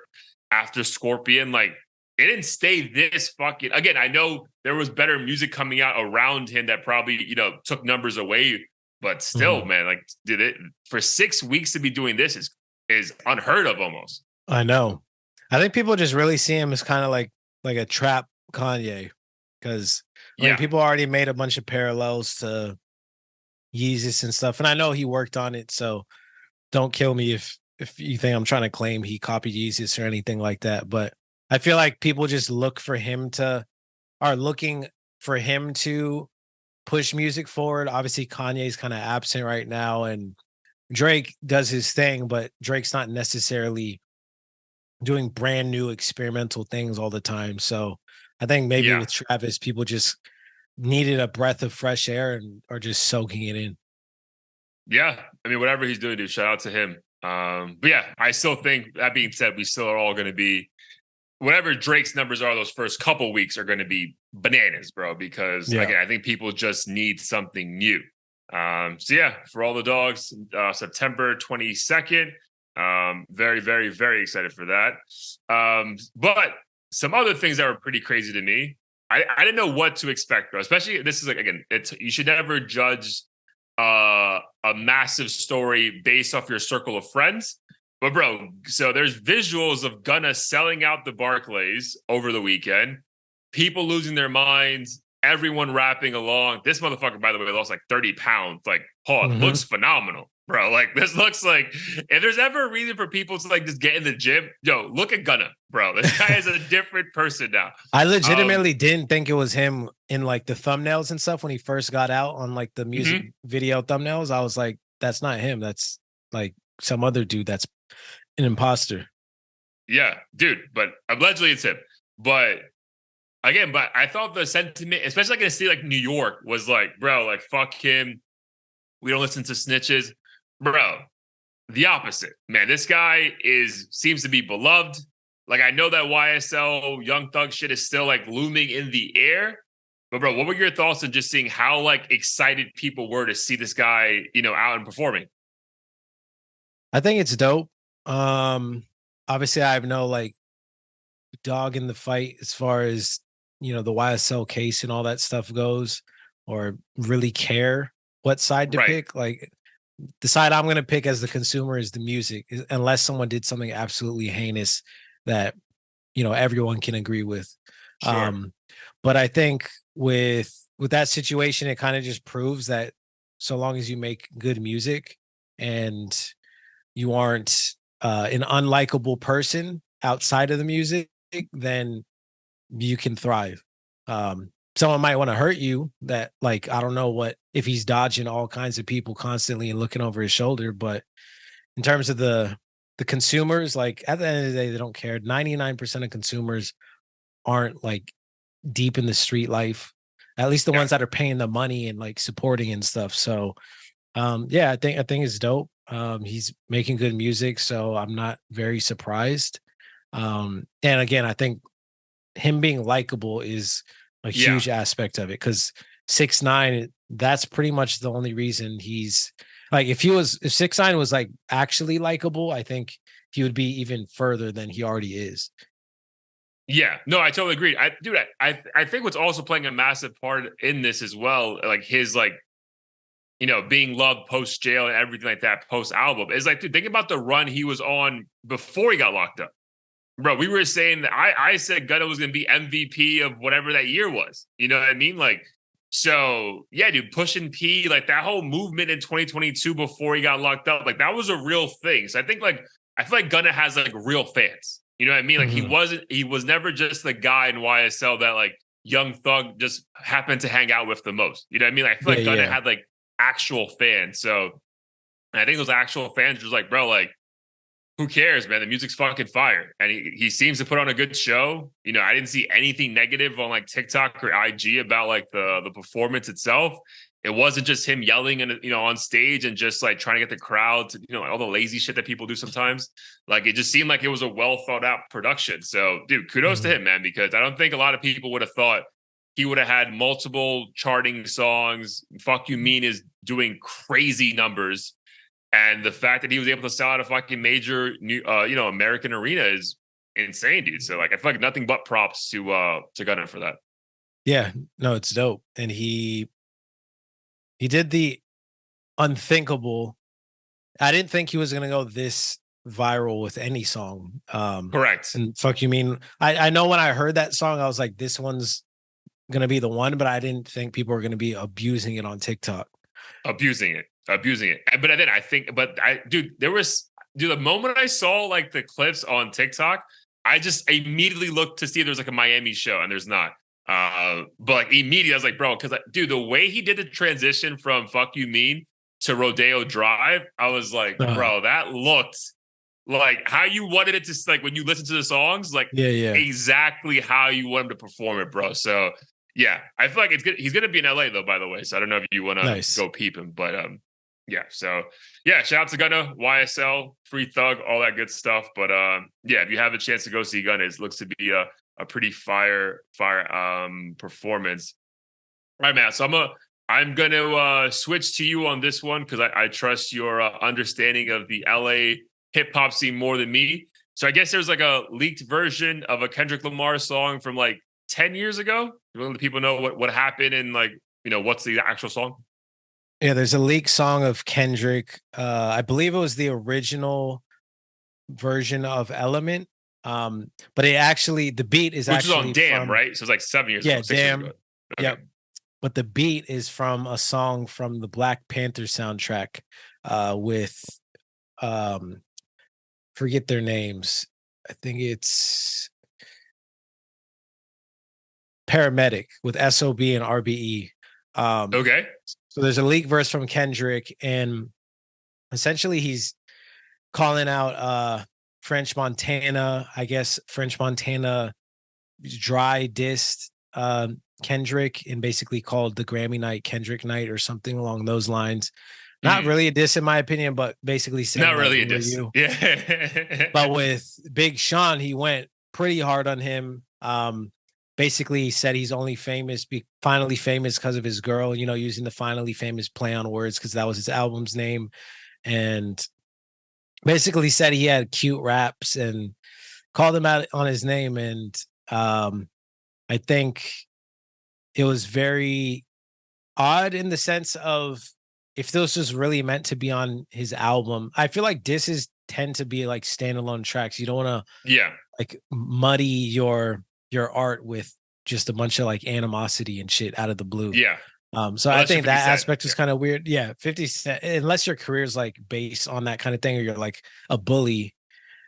after Scorpion, like it didn't stay this fucking again. I know there was better music coming out around him that probably, took numbers away, but still, Mhm. man, like did it for 6 weeks to be doing this is unheard of almost. I know. I think people just really see him as kind of like a trap Kanye, because I mean, Yeah, people already made a bunch of parallels to Yeezus and stuff, and I know he worked on it. So don't kill me if you think I'm trying to claim he copied Yeezus or anything like that. But I feel like people just are looking for him to push music forward. Obviously, Kanye's kind of absent right now, and Drake does his thing, but Drake's not necessarily doing brand new experimental things all the time. So I think maybe yeah, with Travis, people just needed a breath of fresh air and are just soaking it in. yeah. I mean, whatever he's doing, dude, shout out to him. But yeah, I still think that being said, we still are all going to be whatever Drake's numbers are. Those first couple weeks are going to be bananas, bro. Because Yeah. again, I think people just need something new. So yeah, for all the dogs, September 22nd. Very, very, very excited for that. But some other things that were pretty crazy to me. I didn't know what to expect, bro. Especially this is like again, it's you should never judge a massive story based off your circle of friends. But bro, so there's visuals of Gunna selling out the Barclays over the weekend, people losing their minds, everyone rapping along. This motherfucker, by the way, lost like 30 pounds. Like, Paul, looks Mhm. phenomenal, bro. Like, this looks like if there's ever a reason for people to like just get in the gym, yo, look at Gunna, bro. This guy is a different person now. I Um, legitimately didn't think it was him in like the thumbnails and stuff when he first got out on like the music mhm. video thumbnails. I was like, that's not him. That's like some other dude that's an imposter. Yeah, dude, but allegedly it's him. But again, but I thought the sentiment, especially like in a city like New York, was like, bro, like fuck him. We don't listen to snitches, bro. The opposite, man. This guy is seems to be beloved. Like I know that YSL Young Thug shit is still like looming in the air. But bro, what were your thoughts on just seeing how like excited people were to see this guy, out and performing? I think it's dope. Um, Obviously I have no like dog in the fight as far as the YSL case and all that stuff goes, or really care what side to Right. pick. Like the side I'm going to pick as the consumer is the music, unless someone did something absolutely heinous that everyone can agree with. Sure. Um, but I think with that situation, it kind of just proves that so long as you make good music and you aren't an unlikable person outside of the music, then you can thrive. Someone might want to hurt you that like I don't know what if he's dodging all kinds of people constantly and looking over his shoulder, but in terms of the consumers, like at the end of the day, they don't care. 99% of consumers aren't like deep in the street life, at least the Yeah. ones that are paying the money and like supporting and stuff. So yeah, I think it's dope. He's making good music, so I'm not very surprised. And again, I think him being likable is a Yeah. huge aspect of it because 6ix9ine, that's pretty much the only reason he's like if 6ix9ine was like actually likable, I think he would be even further than he already is. Yeah, no, I totally agree. I think what's also playing a massive part in this as well, like his like being loved post jail and everything like that post album is like, dude, think about the run he was on before he got locked up, bro. We were saying that I said Gunna was going to be MVP of whatever that year was. You know what I mean? Like, so yeah, dude, pushing P, like that whole movement in 2022 before he got locked up, like that was a real thing. So I feel like Gunna has like real fans. You know what I mean? Like Mhm. he was never just the guy in YSL that like Young Thug just happened to hang out with the most. You know what I mean? Like, I feel Yeah, like Gunna yeah. had like actual fans. So and I think those actual fans were just like, bro, like who cares, man? The music's fucking fire. And he seems to put on a good show. I didn't see anything negative on like TikTok or IG about like the performance itself. It wasn't just him yelling and on stage and just like trying to get the crowd to, all the lazy shit that people do sometimes. Like it just seemed like it was a well thought out production. So, dude, kudos to Mhm. him, man, because I don't think a lot of people would have thought he would have had multiple charting songs. Fuck You Mean is doing crazy numbers, and the fact that he was able to sell out a fucking major new, American arena is insane, dude. So like, I feel like nothing but props to Gunner for that. Yeah, no, it's dope. And he did the unthinkable. I didn't think he was gonna go this viral with any song. Correct. And fuck you mean, I know when I heard that song, I was like, this one's gonna be the one, but I didn't think people were gonna be abusing it on TikTok. Abusing it. But then I think, but dude, the moment I saw like the clips on TikTok, I just immediately looked to see if there's like a Miami show, and there's not. But like immediately I was like, bro, because dude, the way he did the transition from "Fuck You Mean" to "Rodeo Drive," I was like, bro, that looked like how you wanted it to, like when you listen to the songs, like Yeah. exactly how you want him to perform it, bro. So yeah, I feel like it's good. He's gonna be in LA though, by the way. So I don't know if you want to Nice. go peep him, but yeah. So yeah, shout out to Gunna, YSL, Free Thug, all that good stuff. But yeah, if you have a chance to go see Gunna, it looks to be a pretty fire performance. All right, Matt. So I'm gonna switch to you on this one because I trust your understanding of the LA hip hop scene more than me. So I guess there's like a leaked version of a Kendrick Lamar song from like 10 years ago. You want to let people know what happened and like, what's the actual song? Yeah, there's a leaked song of Kendrick. I believe it was the original version of Element. But the beat is Which was on actually Damn, from, right? So it's like 7 years yeah, ago, 6 years Damn. ago. Okay. Yep. But the beat is from a song from the Black Panther soundtrack, with forget their names. I think it's Paramedic with SOB and RBE. Okay. So there's a leak verse from Kendrick, and essentially he's calling out French Montana. I guess French Montana dry dissed Kendrick and basically called the Grammy night Kendrick night or something along those lines. Not really a diss in my opinion, but basically saying Not like, really a who are diss. you? Yeah. But with Big Sean, he went pretty hard on him. Basically said he's only finally famous because of his girl, using the finally famous play on words because that was his album's name. And basically said he had cute raps and called him out on his name. And I think it was very odd in the sense of if this was really meant to be on his album. I feel like disses tend to be like standalone tracks. You don't want to Yeah. like muddy your art with just a bunch of like animosity and shit out of the blue. Yeah. So I Unless you're think 50 that Cent. aspect is kind of weird. Yeah, 50 Cent, unless your career is like based on that kind of thing, or you're like a bully,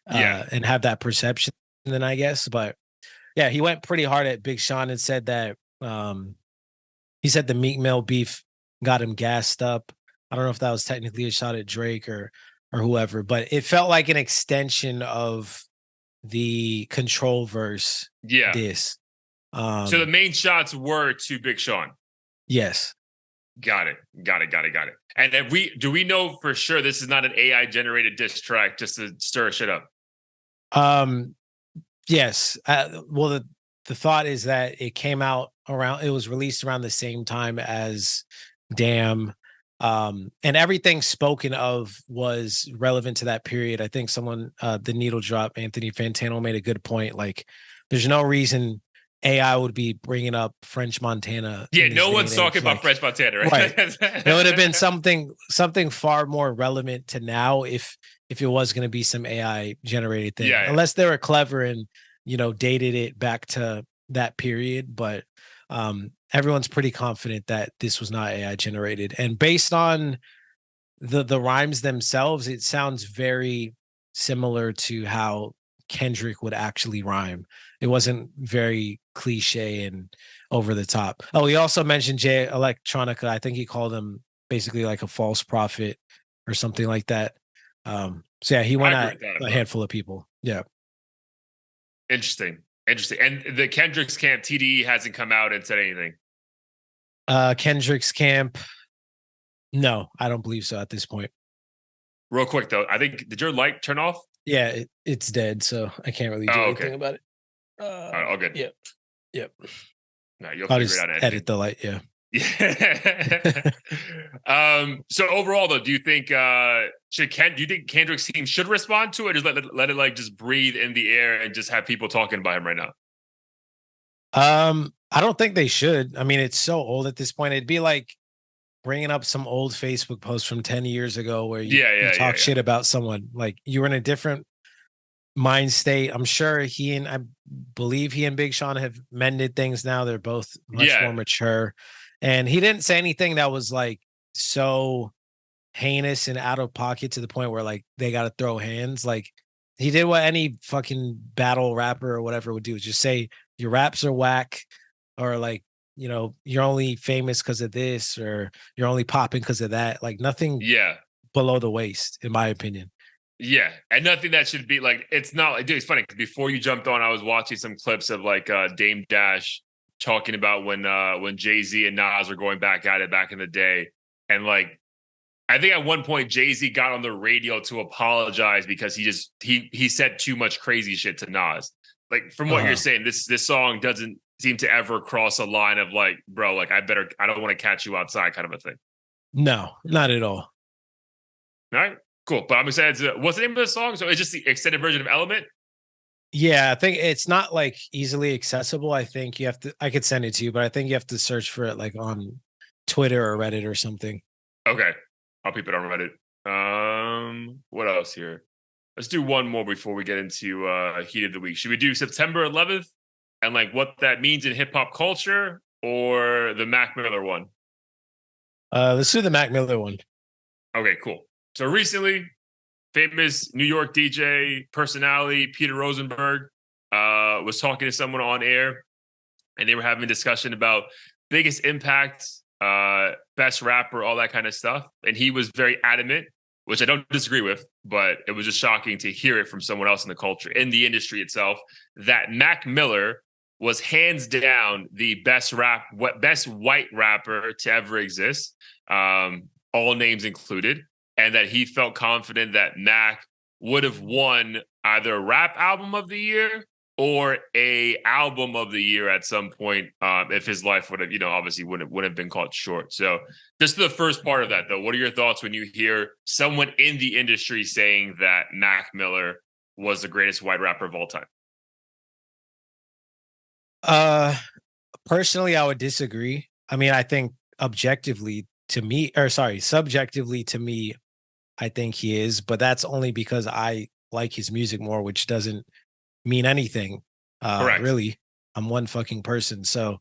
Yeah. and have that perception, then I guess. But yeah, he went pretty hard at Big Sean and said that he said the Meek Mill beef got him gassed up. I don't know if that was technically a shot at Drake or whoever, but it felt like an extension of the Control verse Yeah. diss. So the main shots were to Big Sean. Yes. Got it. And do we know for sure this is not an AI generated diss track just to stir shit up? Yes. Well, the thought is that it was released around the same time as Damn. And everything spoken of was relevant to that period. I think the needle drop, Anthony Fantano made a good point. Like, there's no reason AI would be bringing up French Montana. Yeah, no one's talking about French Montana, right? It would have been something far more relevant to now if it was going to be some AI generated thing. Yeah. Unless they were clever and dated it back to that period. But everyone's pretty confident that this was not AI generated. And based on the rhymes themselves, it sounds very similar to how Kendrick would actually rhyme. It wasn't very cliche and over the top. Oh, he also mentioned Jay Electronica. I think he called him basically like a false prophet or something like that. So yeah, he went at a handful of people. Yeah. Interesting. And the Kendrick's camp TDE hasn't come out and said anything. Kendrick's camp. No, I don't believe so at this point. Real quick though, I think did your light turn off? Yeah, it's dead, so I can't really do anything about it. All right, all good. Yep. No, you'll I'll figure just it out. Edit the light. Yeah. So overall though, do you think Kendrick's team should respond to it, or just let it like just breathe in the air and just have people talking about him right now? I don't think they should. I mean, it's so old at this point. It'd be like bringing up some old Facebook post from 10 years ago where Yeah, you yeah, yeah, talk yeah. shit about someone. Like you were in a different mind state. I'm sure I believe he and Big Sean have mended things now. They're both much Yeah, more mature. And he didn't say anything that was like so heinous and out of pocket to the point where like they got to throw hands. Like he did what any fucking battle rapper or whatever would do, just say your raps are whack, or like, you're only famous because of this, or you're only popping because of that. Like nothing yeah. below the waist, in my opinion. Yeah, and nothing that should be like. It's not like, dude. It's funny 'cause before you jumped on, I was watching some clips of like Dame Dash talking about when Jay Z and Nas were going back at it back in the day, and like I think at one point Jay Z got on the radio to apologize because he said too much crazy shit to Nas. Like from what you're Uh-huh. saying, this song doesn't seem to ever cross a line of like, bro, like I don't want to catch you outside kind of a thing. No, not at all. All right, cool. But I'm excited to. What's the name of the song? So it's just the extended version of Element. Yeah, I think it's not like easily accessible. I think you have to, I could send it to you, but I think you have to search for it like on Twitter or Reddit or something. Okay. I'll peep it on Reddit. What else here? Let's do one more before we get into heat of the week. Should we do September 11th and like what that means in hip hop culture, or the Mac Miller one? Let's do the Mac Miller one. Okay, cool. So recently, famous New York DJ personality Peter Rosenberg was talking to someone on air, and they were having a discussion about biggest impact, best rapper, all that kind of stuff. And he was very adamant, which I don't disagree with, but it was just shocking to hear it from someone else in the culture, in the industry itself, that Mac Miller was hands down the best white rapper to ever exist, all names included, and that he felt confident that Mac would have won either a rap album of the year or a album of the year at some point, if his life would have, obviously wouldn't have been caught short. So just the first part of that though, what are your thoughts when you hear someone in the industry saying that Mac Miller was the greatest white rapper of all time? Uh, Personally, I would disagree. I mean, I think objectively to me, or sorry, subjectively to me, I think he is, but that's only because I like his music more, which doesn't mean anything. Correct. Really, I'm one fucking person. So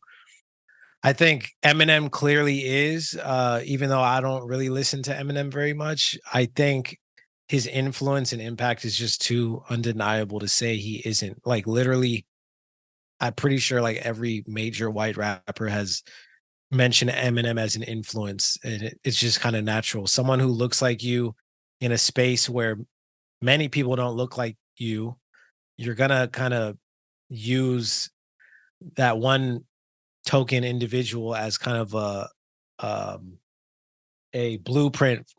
I think Eminem clearly is, even though I don't really listen to Eminem very much. I think his influence and impact is just too undeniable to say he isn't. Like literally, I'm pretty sure like every major white rapper has mentioned Eminem as an influence, and it's just kind of natural. Someone who looks like you in a space where many people don't look like you're gonna kind of use that one token individual as kind of um, a blueprint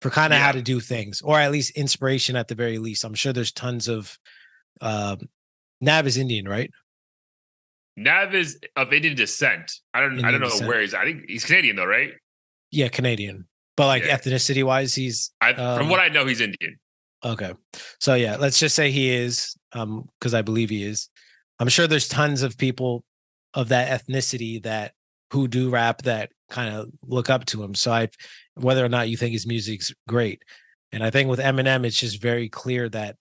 for kind of how Yeah. to do things, or at least inspiration at the very least. I'm sure there's tons of um, Nav is Indian, right? Nav is of Indian descent. I don't Indian know descent. where he's. I think he's Canadian though, right? Yeah, Canadian. But like Yeah. ethnicity wise, he's From what I know, he's Indian. okay. So yeah, let's just say he is, because I believe he is. I'm sure there's tons of people of that ethnicity that who do rap that kind of look up to him. So I, whether or not you think his music's great, and I think with Eminem, it's just very clear that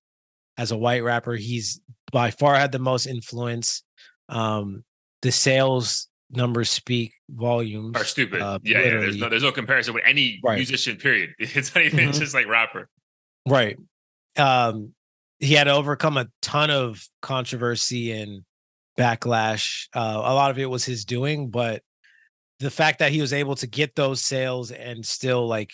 as a white rapper, he's by far had the most influence. The sales numbers speak Are volumes. stupid. Yeah, yeah. Literally, There's no comparison with any right, musician. Period. It's not even Mhm. just like rapper. Right. um he had to overcome a ton of controversy and backlash. A lot of it was his doing, but the fact that he was able to get those sales and still like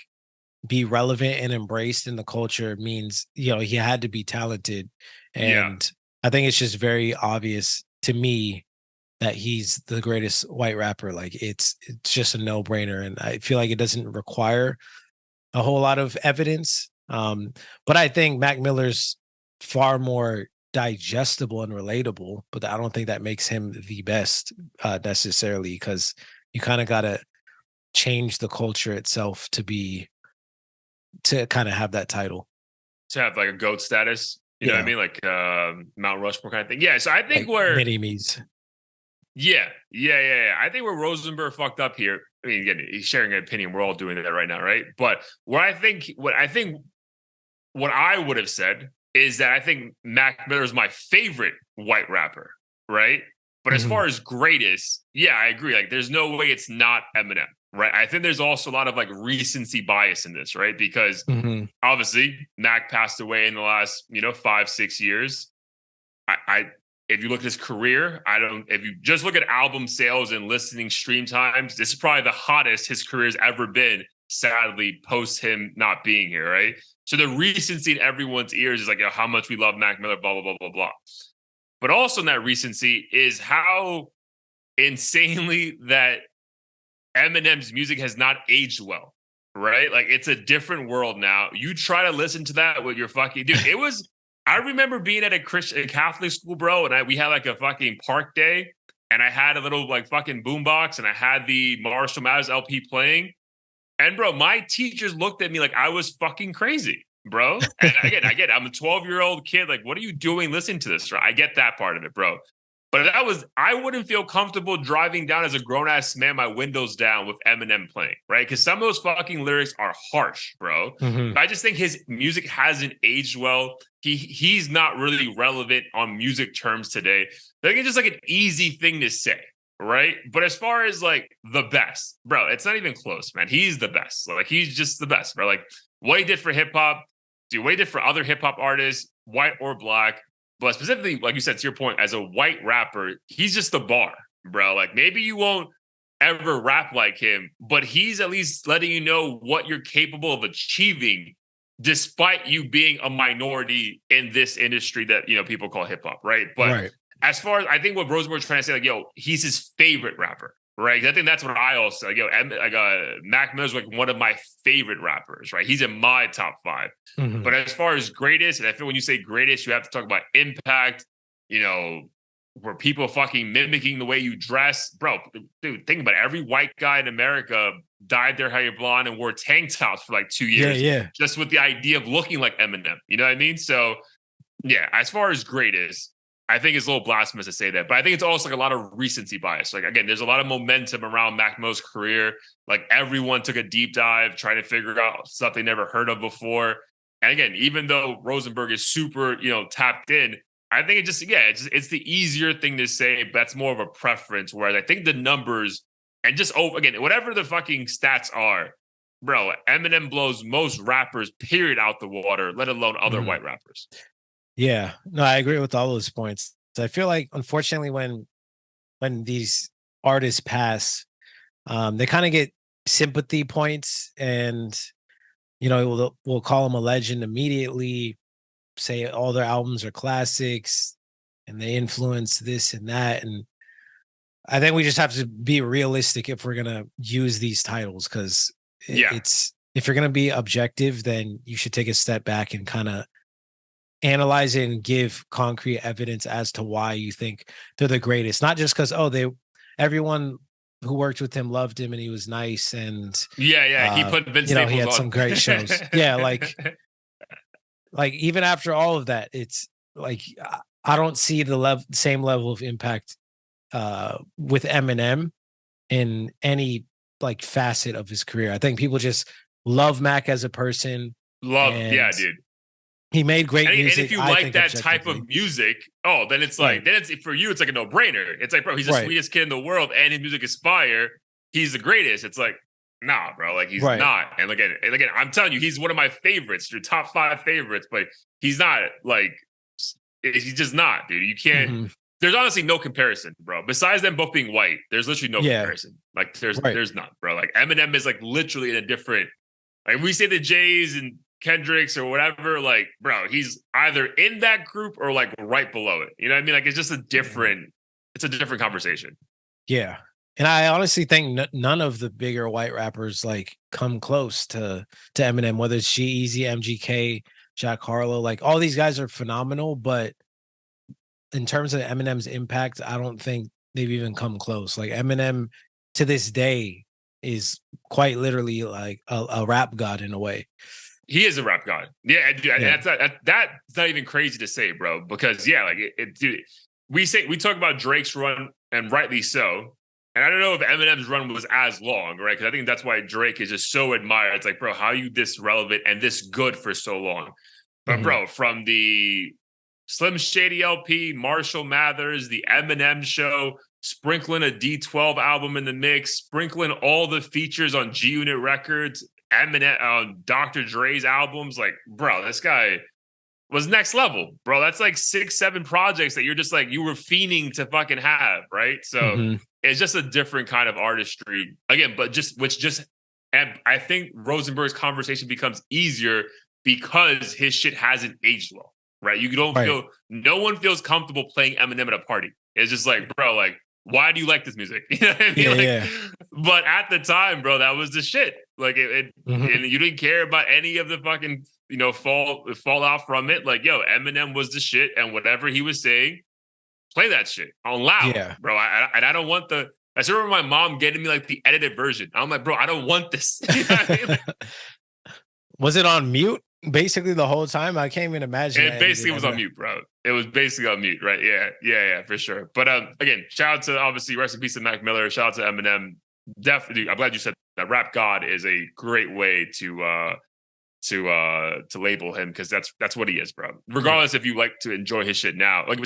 be relevant and embraced in the culture means, he had to be talented. Yeah. And I think it's just very obvious to me that he's the greatest white rapper. Like it's just a no-brainer, and I feel like it doesn't require a whole lot of evidence. But I think Mac Miller's far more digestible and relatable, but I don't think that makes him the best necessarily, because you kind of got to change the culture itself to kind of have that title. To have like a goat status. You know what I Yeah, mean? Like Mount Rushmore kind of thing. Yeah. So I think like where mini me's. Yeah. I think where Rosenberg fucked up here. I mean, again, he's sharing an opinion. We're all doing that right now, right? But what I would have said is that I think Mac Miller is my favorite white rapper, right? But as Mhm. far as greatest, yeah, I agree. Like, there's no way it's not Eminem, right? I think there's also a lot of like recency bias in this, right? Because Mhm. obviously Mac passed away in the last, 5, 6 years. I if you look at his career, I don't. If you just look at album sales and listening stream times, this is probably the hottest his career's ever been. Sadly, post him not being here, right? So the recency in everyone's ears is like, how much we love Mac Miller, blah blah blah blah blah. But also in that recency is how insanely that Eminem's music has not aged well, right? Like, it's a different world now. You try to listen to that with your fucking dude. It was. I remember being at a Catholic school, bro, and we had like a fucking park day, and I had a little like fucking boombox, and I had the Marshall Mathers LP playing, and bro, my teachers looked at me like I was fucking crazy, bro. And again, I get it. I'm a 12-year-old kid. Like, what are you doing listening to this? Right? I get that part of it, bro. But I wouldn't feel comfortable driving down as a grown ass man, my windows down with Eminem playing, right? Because some of those fucking lyrics are harsh, bro. Mhm. But I just think his music hasn't aged well. He's not really relevant on music terms today. I think it's just like an easy thing to say, right? But as far as like the best, bro, it's not even close, man. He's the best. Like, he's just the best, bro. Like, what he did for hip hop, what he did for other hip hop artists, white or black. But specifically, like you said, to your point, as a white rapper, he's just the bar, bro. Like, maybe you won't ever rap like him, but he's at least letting you know what you're capable of achieving, despite you being a minority in this industry that people call hip hop, right? But Right. as far as I think what Rosenberg's trying to say, like, he's his favorite rapper, right? I think that's what I also like. Mac Miller's like one of my favorite rappers, right? He's in my top five. But Mhm. as far as greatest, and I feel when you say greatest, you have to talk about impact, you know, where people fucking mimicking the way you dress. Bro, dude, think about it. Every white guy in America dyed their hair blonde and wore tank tops for like 2 years Yeah. just with the idea of looking like Eminem. You know what I mean? So, yeah, as far as greatest, I think it's a little blasphemous to say that, but I think it's also like a lot of recency bias. Like, again, there's a lot of momentum around Mac Miller's career. Like, everyone took a deep dive trying to figure out stuff they never heard of before. And again, even though Rosenberg is super, tapped in, I think it's the easier thing to say, but that's more of a preference. Whereas I think the numbers and just again, whatever the fucking stats are, bro, Eminem blows most rappers, period, out the water, let alone other Mhm. white rappers. Yeah. No, I agree with all those points. So I feel like, unfortunately, when these artists pass, they kind of get sympathy points, and we'll call them a legend immediately. Say all their albums are classics, and they influence this and that. And I think we just have to be realistic if we're gonna use these titles, because Yeah. it's if you're gonna be objective, then you should take a step back and kind of analyze it and give concrete evidence as to why you think they're the greatest. Not just because, everyone who worked with him loved him and he was nice, and Yeah. He put Vince he Staples had on. some great shows. Yeah, like even after all of that, it's like I don't see the same level of impact with Eminem in any like facet of his career. I think people just love Mac as a person, Yeah, and dude. he made great And if music, you I like think, that type objectively. of music, then it's Right. like for you, it's like a no brainer. It's like, bro, he's the Right. sweetest kid in the world, and his music is fire. He's the greatest. It's like, nah, bro, like he's Right. not. And again, I'm telling you, he's one of my favorites, your top five favorites, but he's not like he's just not, dude. You can't. Mhm. There's honestly no comparison, bro. Besides them both being white, there's literally no Yeah. comparison. Like, there's Right. there's none, bro. Like, Eminem is like literally in a different. Like, we say the Jays and Kendricks or whatever, like, bro, he's either in that group or like right below it. You know what I mean? Like, Mhm. it's a different conversation. Yeah. And I honestly think none of the bigger white rappers like come close to Eminem, whether it's G-Eazy, MGK, Jack Harlow. Like, all these guys are phenomenal, but in terms of Eminem's impact, I don't think they've even come close. Like, Eminem to this day is quite literally like a rap god in a way. He is a rap god. Yeah, dude, and Yeah. that's not even crazy to say, bro. Because yeah, like dude, we talk about Drake's run and rightly so. And I don't know if Eminem's run was as long, right? Because I think that's why Drake is just so admired. It's like, bro, how are you this relevant and this good for so long? But bro, from the Slim Shady LP, Marshall Mathers, the Eminem show, sprinkling a D12 album in the mix, sprinkling all the features on G Unit Records, Eminem, Dr. Dre's albums. Like, bro, this guy was next level, bro. That's like 6-7 projects that you're just like, you were fiending to fucking have, right? So it's just a different kind of artistry. Again, but and I think Rosenberg's conversation becomes easier because his shit hasn't aged well, right? You don't feel, no one feels comfortable playing Eminem at a party. It's just like, bro, like, why do you like this music? You know what I mean? But at the time, bro, that was the shit. Like and you didn't care about any of the fucking, fallout from it. Like, yo, Eminem was the shit, and whatever he was saying, play that shit on loud, bro. I don't want I still remember my mom getting me like the edited version. I'm like, bro, I don't want this. You know what I mean? Like, was it on mute basically the whole time? I can't even imagine. It basically was on mute, bro. It was basically on mute, right? Yeah, for sure. But again, shout out to, obviously, rest in peace to Mac Miller. Shout out to Eminem. Definitely, I'm glad you said that. Rap God is a great way to label him, because that's what he is, bro. Regardless if you like to enjoy his shit now. Like,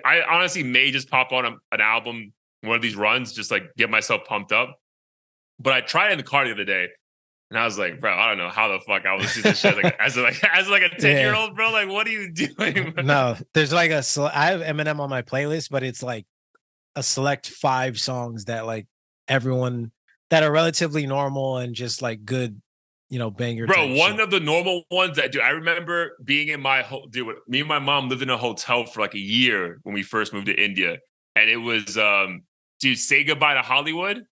I honestly may just pop on an album, one of these runs, just like get myself pumped up. But I tried it in the car the other day, and I was like, bro, I don't know how the fuck I was listening to this shit as a 10-year-old, bro. Like, what are you doing? No, there's like I have Eminem on my playlist, but it's like a select 5 songs that like everyone that are relatively normal and just like good, banger. Bro, one of the normal ones that, dude, I remember being in me and my mom lived in a hotel for like a year when we first moved to India. And it was, dude, Say Goodbye to Hollywood.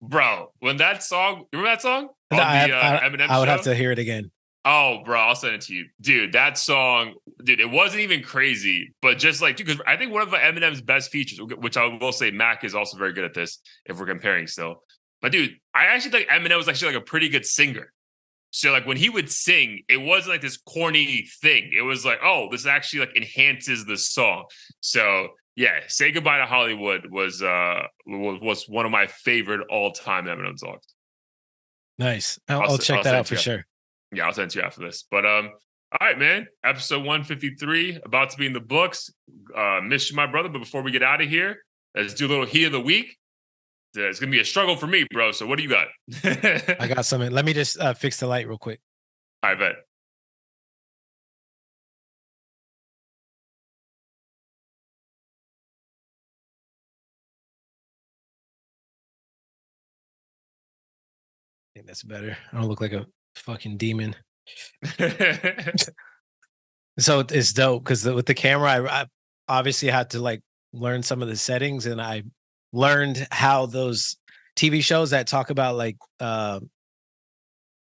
Bro, when that song, remember that song? On Eminem I would have to hear it again. Oh, bro, I'll send it to you. Dude, that song, dude, it wasn't even crazy, but just like, dude, because I think one of Eminem's best features, which I will say Mac is also very good at this, if we're comparing still. But dude, I actually think Eminem was actually like a pretty good singer. So like when he would sing, it wasn't like this corny thing. It was like, oh, this actually like enhances the song. So yeah, Say Goodbye to Hollywood was one of my favorite all-time Eminem songs. Nice. I'll check that out for sure. Yeah, I'll send it to you after this. But all right, man. Episode 153 about to be in the books. Miss you, my brother. But before we get out of here, let's do a little Heat of the Week. It's gonna be a struggle for me, bro. So what do you got? I got something. Let me just fix the light real quick. I bet. I think that's better. I don't look like a fucking demon. So it's dope because with the camera, I obviously had to like learn some of the settings, and I learned how those TV shows that talk about like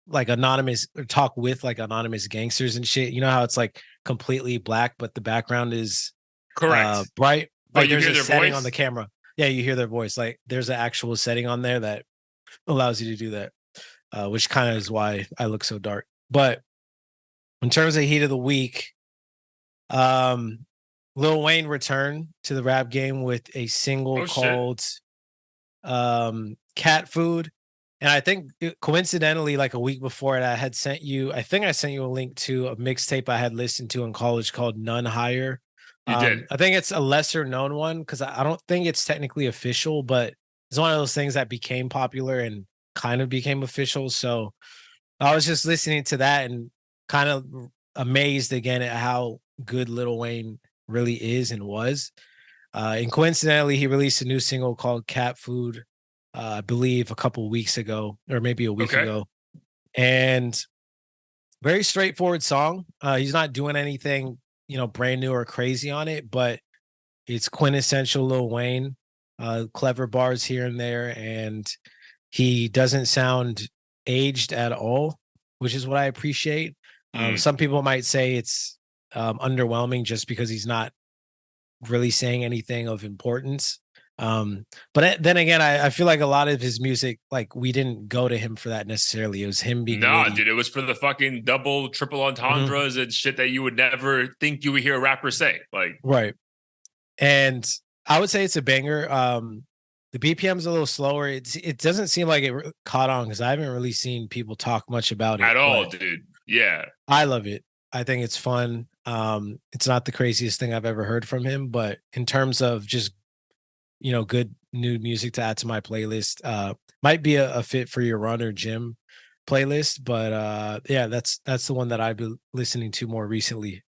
anonymous, or talk with like anonymous gangsters and shit. You know how it's like completely black, but the background is correct, bright. Like you there's hear a their setting voice on the camera. Yeah, you hear their voice. Like there's an actual setting on there that allows you to do that, which kind of is why I look so dark. But in terms of Heat of the Week, Lil Wayne returned to the rap game with a single called Cat Food. And I think coincidentally, like a week before it, I sent you a link to a mixtape I had listened to in college called None Higher. You did. I think it's a lesser known one because I don't think it's technically official, but it's one of those things that became popular and kind of became official. So I was just listening to that and kind of amazed again at how good Lil Wayne really is and was. And coincidentally, he released a new single called Cat Food, I believe a couple weeks ago, or maybe a week ago. And very straightforward song. He's not doing anything, brand new or crazy on it, but it's quintessential Lil Wayne. Clever bars here and there, and he doesn't sound aged at all, which is what I appreciate. Some people might say it's underwhelming just because he's not really saying anything of importance. But then again, I feel like a lot of his music, like we didn't go to him for that necessarily. It was him being dude, it was for the fucking double, triple entendres and shit that you would never think you would hear a rapper say. Like, right. And I would say it's a banger. The BPM is a little slower. It doesn't seem like it caught on because I haven't really seen people talk much about it, At all, but dude. Yeah. I love it. I think it's fun. It's not the craziest thing I've ever heard from him, but in terms of just good new music to add to my playlist, might be a fit for your run or gym playlist. But yeah, that's the one that I've been listening to more recently.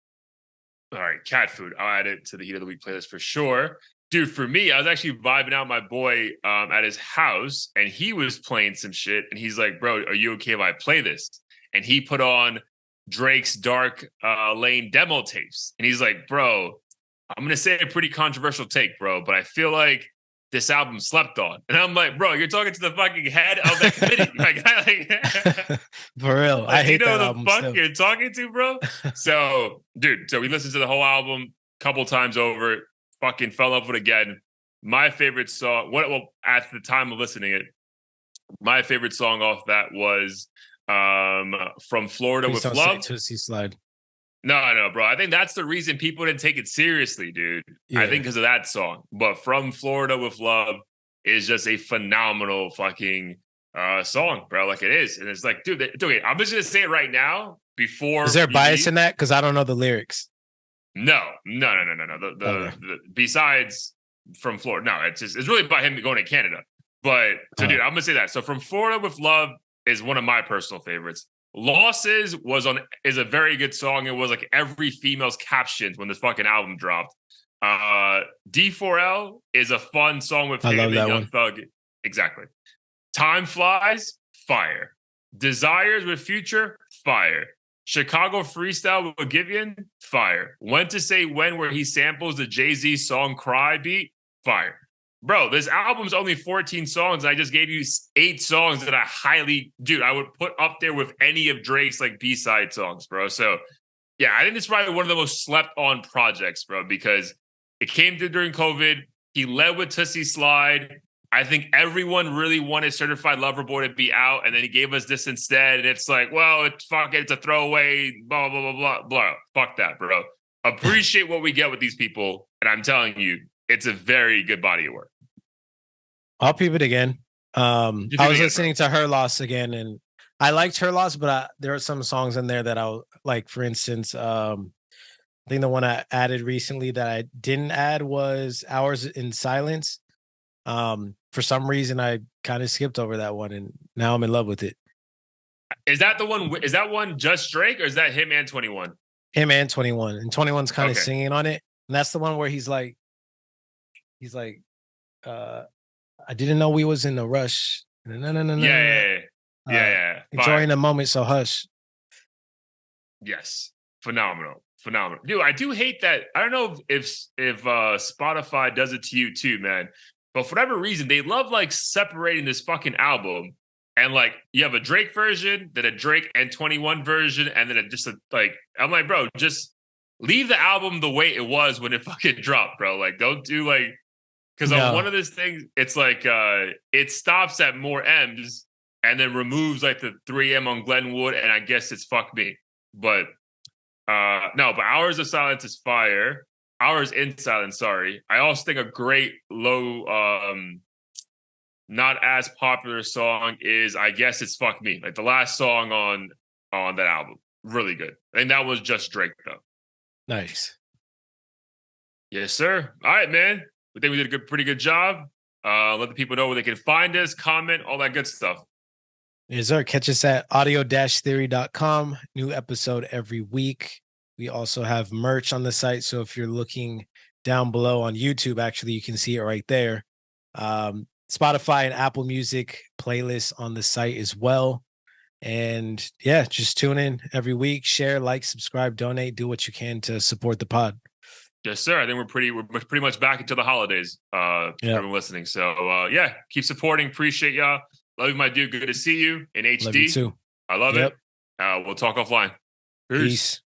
All right, cat food. I'll add it to the heat of the week playlist for sure. Dude, for me, I was actually vibing out my boy at his house, and he was playing some shit, and he's like, "Bro, are you okay if I play this?" And he put on Drake's Dark Lane demo tapes, and he's like, "Bro, I'm gonna say a pretty controversial take, bro, but I feel like this album slept on." And I'm like, "Bro, you're talking to the fucking head of that committee." For real, I Do you hate know that who the album fuck still. you're talking to, bro? So, dude, so we listened to the whole album a couple times over, fucking fell in love with it again. My favorite song, well, at the time of listening it, my favorite song off that was From Florida Please with don't say Love. Tootsie Slide. No, bro. I think that's the reason people didn't take it seriously, dude. I think Yeah. because of that song. But From Florida with Love is just a phenomenal fucking song, bro. Like it is. And it's like, dude, I'm just gonna say it right now before Is there you bias leave. in that? Because I don't know the lyrics. No. Okay. The besides From Florida, no, it's really about him going to Canada. But so, dude, I'm gonna say that. So From Florida with Love is one of my personal favorites. Losses is a very good song. It was like every female's captions when this fucking album dropped. D4L is a fun song with I him love and that Young one. Thug. Exactly. Time Flies, fire. Desires with Future, fire. Chicago Freestyle with Giveon, fire. When to Say When, where he samples the Jay-Z song Cry beat, fire. Bro, this album's only 14 songs. I just gave you 8 songs that I would put up there with any of Drake's like B-side songs, bro. So yeah, I think it's probably one of the most slept on projects, bro, because it came through during COVID. He led with Tootsie Slide. I think everyone really wanted Certified Lover Boy to be out, and then he gave us this instead. And it's like, well, it's a throwaway, blah, blah, blah, blah, blah. Fuck that, bro. Appreciate what we get with these people. And I'm telling you, it's a very good body of work. I'll peep it again. I was listening to Her Loss again, and I liked Her Loss, but there are some songs in there that I like. For instance, I think the one I added recently that I didn't add was Hours in Silence. For some reason, I kind of skipped over that one, and now I'm in love with it. Is that the one? Is that one just Drake, or is that him and 21? Him and 21, and 21's kind of Okay. singing on it, and that's the one where he's like, I didn't know we was in a rush. Yeah. Enjoying the moment, so hush. Yes, phenomenal. Dude, I do hate that. I don't know if Spotify does it to you too, man. But for whatever reason, they love like separating this fucking album, and like you have a Drake version, then a Drake and 21 version, and then I'm like, bro, just leave the album the way it was when it fucking dropped, bro. Like, don't do like, because on one of these things, it's like it stops at more M's and then removes like the 3M on Glenwood, and I guess it's fuck me. But no, but Hours of Silence is fire. Hours in Silence, sorry. I also think a great low, not as popular song is I Guess It's Fuck Me. Like the last song on that album. Really good. And that was just Drake though. Nice. Yes, sir. All right, man. We think we did a pretty good job. Let the people know where they can find us, comment, all that good stuff. Yes, sir. Catch us at audio-theory.com. New episode every week. We also have merch on the site. So if you're looking down below on YouTube, actually, you can see it right there. Spotify and Apple Music playlists on the site as well. And yeah, just tune in every week, share, like, subscribe, donate, do what you can to support the pod. Yes, sir. I think we're pretty much back into the holidays. Everyone listening. So yeah, keep supporting. Appreciate y'all. Love you, my dude. Good to see you in HD. Love you too. I love it. We'll talk offline. Peace.